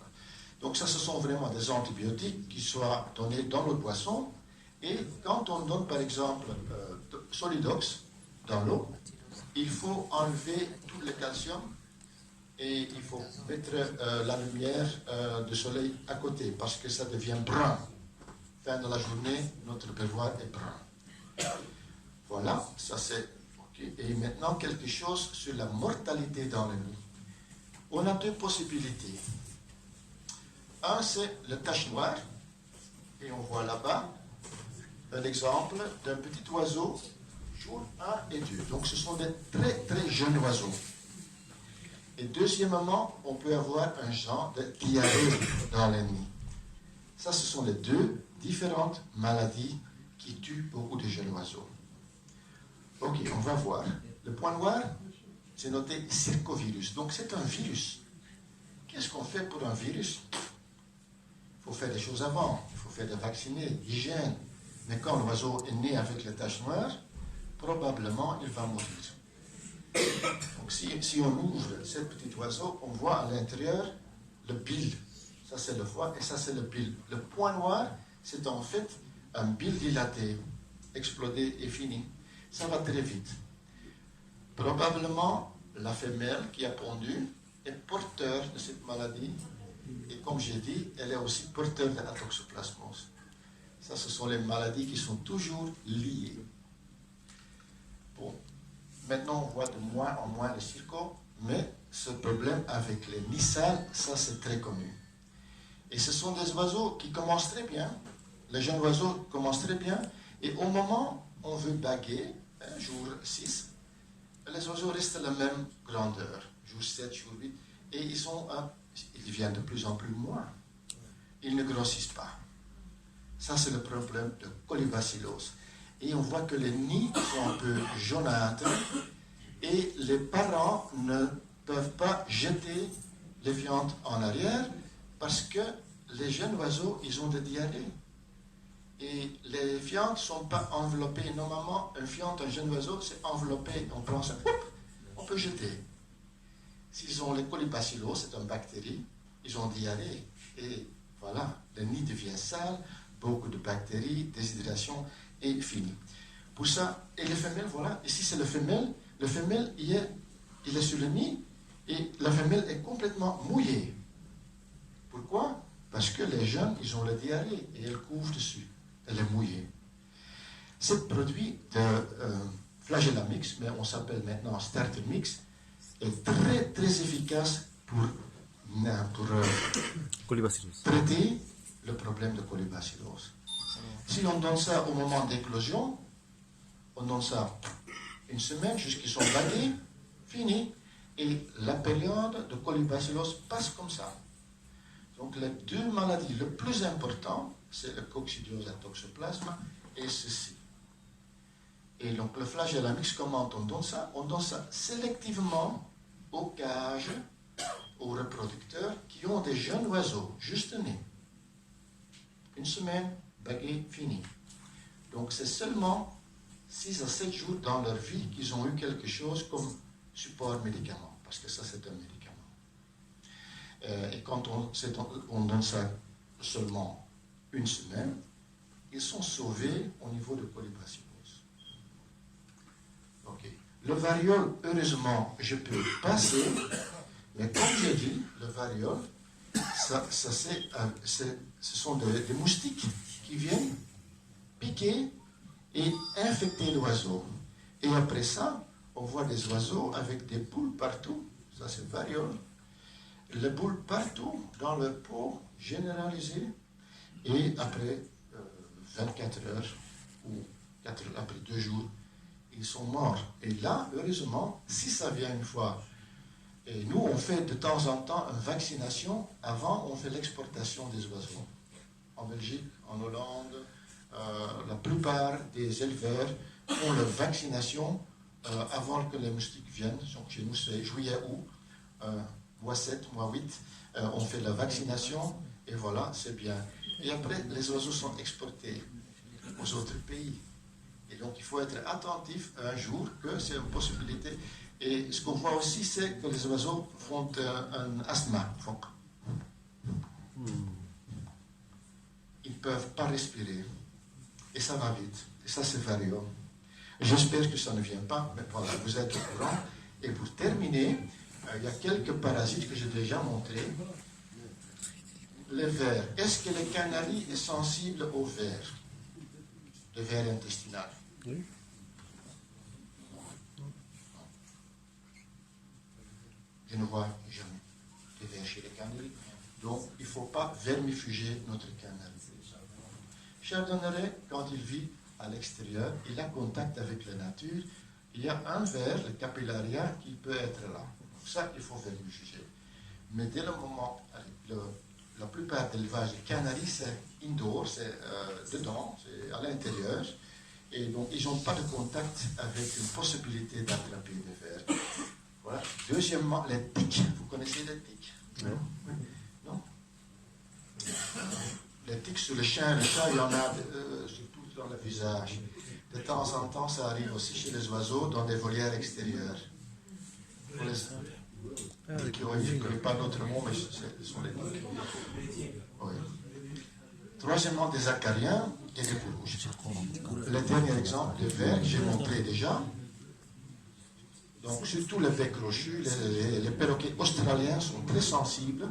Donc ça, ce sont vraiment des antibiotiques qui sont donnés dans l'eau de boisson. Et quand on donne par exemple Solidox dans l'eau, il faut enlever tout le calcium et il faut mettre la lumière du soleil à côté parce que ça devient brun. Fin de la journée, notre beurre est brun. Voilà, ça c'est ok. Et maintenant quelque chose sur la mortalité dans la nuit. On a deux possibilités. Un, c'est le tache noire, et on voit là-bas un exemple d'un petit oiseau, jour 1 et 2. Donc ce sont des très très jeunes oiseaux. Et deuxièmement, on peut avoir un genre de diarrhée dans la nuit. Ça, ce sont les deux différentes maladies qui tuent beaucoup de jeunes oiseaux. Ok, on va voir. Le point noir, c'est noté circovirus. Donc c'est un virus. Qu'est-ce qu'on fait pour un virus? Il faut faire des choses avant. Il faut faire des vaccinés, l'hygiène. Mais quand l'oiseau est né avec les taches noires, probablement il va mourir. Donc si on ouvre ce petit oiseau, on voit à l'intérieur le bile. Ça c'est le foie et ça c'est le bile. Le point noir, c'est en fait un bile dilaté, explodé et fini. Ça va très vite. Probablement, la femelle qui a pondu est porteur de cette maladie. Et comme j'ai dit, elle est aussi porteur de la toxoplasmose. Ça, ce sont les maladies qui sont toujours liées. Bon, maintenant on voit de moins en moins le circo, mais ce problème avec les nissales, ça c'est très connu. Et ce sont des oiseaux qui commencent très bien, les jeunes oiseaux commencent très bien, et au moment où on veut baguer, jour 6, les oiseaux restent la même grandeur, jour 7, jour 8, et ils deviennent de plus en plus moins. Ils ne grossissent pas. Ça, c'est le problème de colibacillose. Et on voit que les nids sont un peu jaunâtres et les parents ne peuvent pas jeter les viandes en arrière parce que les jeunes oiseaux, ils ont des diarrhées. Et les viandes ne sont pas enveloppées. Normalement, un fiente, un jeune oiseau, c'est enveloppé. On prend ça, on peut jeter. S'ils ont les colibacillose, c'est une bactérie, ils ont diarrhée. Et voilà, le nid devient sale, beaucoup de bactéries, déshydratation, et fini. Pour ça, et les femelles, voilà, ici c'est le femelle il est sur le nid, et la femelle est complètement mouillée. Pourquoi? Parce que les jeunes, ils ont la diarrhée, et elle couvre dessus, elle est mouillée. Ce produit de Flagellamix, mais on s'appelle maintenant Starter Mix, est très très efficace pour traiter le problème de colibacillose. Si on donne ça au moment d'éclosion, on donne ça une semaine jusqu'ils sont bagués, fini, et la période de colibacillose passe comme ça. Donc les deux maladies les plus importantes, c'est le coccidiose à toxoplasme et ceci. Et donc le Flagellamix, comment on donne ça? On donne ça sélectivement aux cages, aux reproducteurs qui ont des jeunes oiseaux, juste nés. Une semaine, bagué, fini. Donc c'est seulement 6 à 7 jours dans leur vie qu'ils ont eu quelque chose comme support médicament, parce que ça c'est un médicament. Et quand on donne ça seulement une semaine, ils sont sauvés au niveau de colibacillose. Ok. Le variole, heureusement, je peux passer, mais comme j'ai dit, le variole, ce sont des moustiques qui viennent piquer et infecter l'oiseau. Et après ça, on voit des oiseaux avec des boules partout, ça c'est variole, les boules partout dans leur peau, généralisées, et après 24 heures, ou après 2 jours, ils sont morts. Et là, heureusement, si ça vient une fois, et nous, on fait de temps en temps une vaccination. Avant, on fait l'exportation des oiseaux. En Belgique, en Hollande, la plupart des éleveurs font leur vaccination avant que les moustiques viennent. Donc chez nous, c'est juillet-août, mois 7, mois 8, on fait la vaccination, et voilà, c'est bien. Et après, les oiseaux sont exportés aux autres pays. Et donc, il faut être attentif un jour que c'est une possibilité. Et ce qu'on voit aussi, c'est que les oiseaux font un asthme. Ils ne peuvent pas respirer. Et ça va vite. Et ça, c'est variant. J'espère que ça ne vient pas, mais voilà, vous êtes au courant. Et pour terminer, il y a quelques parasites que j'ai déjà montrés. Les vers. Est-ce que le canari est sensible aux vers? Le ver intestinal. Oui. Je ne vois jamais de vers chez les canaris. Donc, il ne faut pas vermifuger notre canari. Chardonneret, quand il vit à l'extérieur, il a contact avec la nature. Il y a un ver, le capillaria, qui peut être là. C'est ça qu'il faut vermifuger. Mais dès le moment, la plupart des élevages de canaris, c'est indoor, c'est dedans, c'est à l'intérieur. Et donc, ils n'ont pas de contact avec une possibilité d'attraper des vers. Voilà. Deuxièmement, les tiques. Vous connaissez les tiques? Non. Non. Les tiques sur le chien, le chat, il y en a surtout dans le visage. De temps en temps, ça arrive aussi chez les oiseaux dans des volières extérieures. Je ne connais pas d'autres mots, mais ce sont les tiques. Oui. Troisièmement, des acariens et des peaux rouges. Le dernier exemple, le ver, que j'ai montré déjà. Donc, surtout les becs crochus, les perroquets australiens sont très sensibles.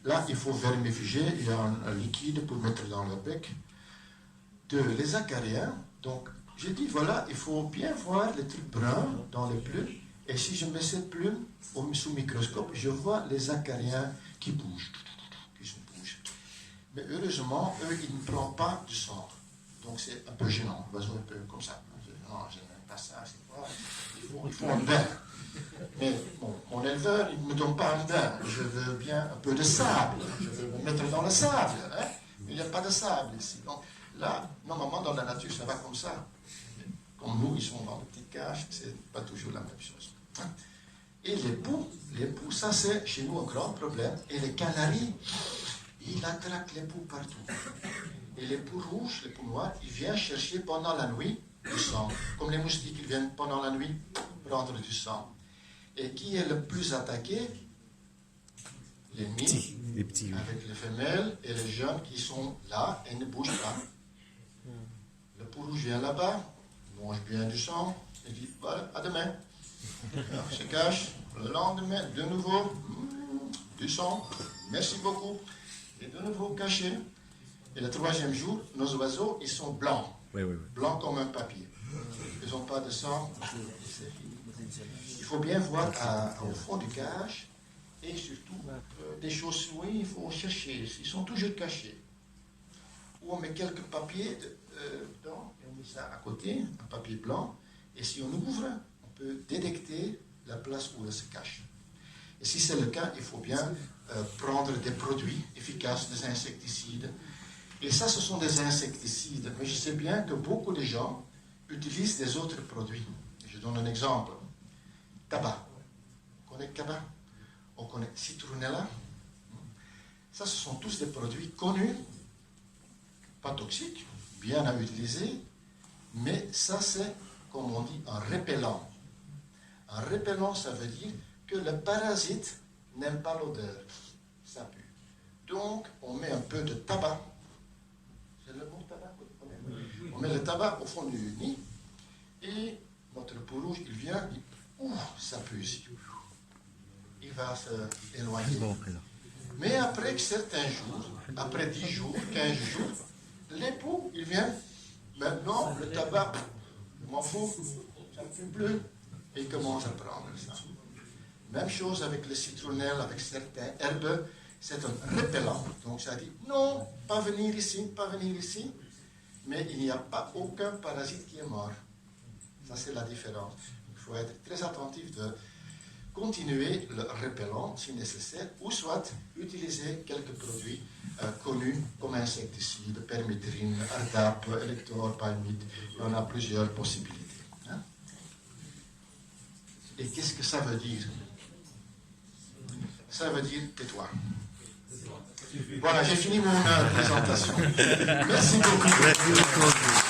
Là, il faut vermifuger, il y a un liquide pour mettre dans le bec. Les acariens, donc, j'ai dit, voilà, il faut bien voir les trucs bruns dans les plumes. Et si je mets cette plume sous microscope, je vois les acariens qui bougent. Mais heureusement, eux, ils ne prennent pas du sang. Donc, c'est un peu gênant. L'oiseau est un peu comme ça. Non, je n'aime pas ça, c'est quoi? Il faut un bain. Mais bon, mon éleveur, il ne me donne pas un bain. Je veux bien un peu de sable. Je veux me mettre dans le sable. Hein? Mais il n'y a pas de sable ici. Donc là, normalement, dans la nature, ça va comme ça. Comme nous, ils sont dans les petites cages, c'est pas toujours la même chose. Et les poux, ça c'est chez nous un grand problème. Et les canaris, ils attrapent les poux partout. Et les poux rouges, les poux noirs, ils viennent chercher pendant la nuit du sang. Comme les moustiques, ils viennent pendant la nuit prendre du sang. Et qui est le plus attaqué? Les nids, avec les femelles et les jeunes qui sont là et ne bougent pas. Le pou rouge vient là-bas, mange bien du sang, et dit, voilà, à demain. Alors, il se cache, le lendemain, de nouveau, du sang, merci beaucoup, et de nouveau caché. Et le troisième jour, nos oiseaux, ils sont blancs, blancs comme un papier. Ils n'ont pas de sang, il faut bien voir au fond du cage, et surtout, des choses, oui, il faut chercher, ils sont toujours cachés. Ou on met quelques papiers dedans, et on met ça à côté, un papier blanc, et si on ouvre, on peut détecter la place où elle se cache. Et si c'est le cas, il faut bien prendre des produits efficaces, des insecticides. Et ça, ce sont des insecticides, mais je sais bien que beaucoup de gens utilisent des autres produits. Je donne un exemple. Tabac. On connaît tabac? On connaît citronella. Ça, ce sont tous des produits connus, pas toxiques, bien à utiliser, mais ça, c'est, comme on dit, un répellent. Un répellent, ça veut dire que le parasite n'aime pas l'odeur. Ça pue. Donc, on met un peu de tabac. C'est le mot tabac? On met le tabac au fond du nid, et notre pou rouge, il vient, il dit, ouh, ça pue ici. Il va s'éloigner. Mais après certains jours, après 10 jours, 15 jours, l'époux, il vient, maintenant, le tabac, je m'en fous, ça ne pue plus, et il commence à prendre ça. Même chose avec le citronnelle, avec certaines herbes, c'est un répellent. Donc ça dit, non, pas venir ici, mais il n'y a pas aucun parasite qui est mort. Ça, c'est la différence. Il faut être très attentif de continuer le répellent si nécessaire, ou soit utiliser quelques produits connus comme insecticides, permétrine, Ardap, Elector, Palmite. Il y en a plusieurs possibilités. Hein? Et qu'est-ce que ça veut dire? Ça veut dire tais-toi. Voilà, j'ai fini mon présentation. Merci beaucoup.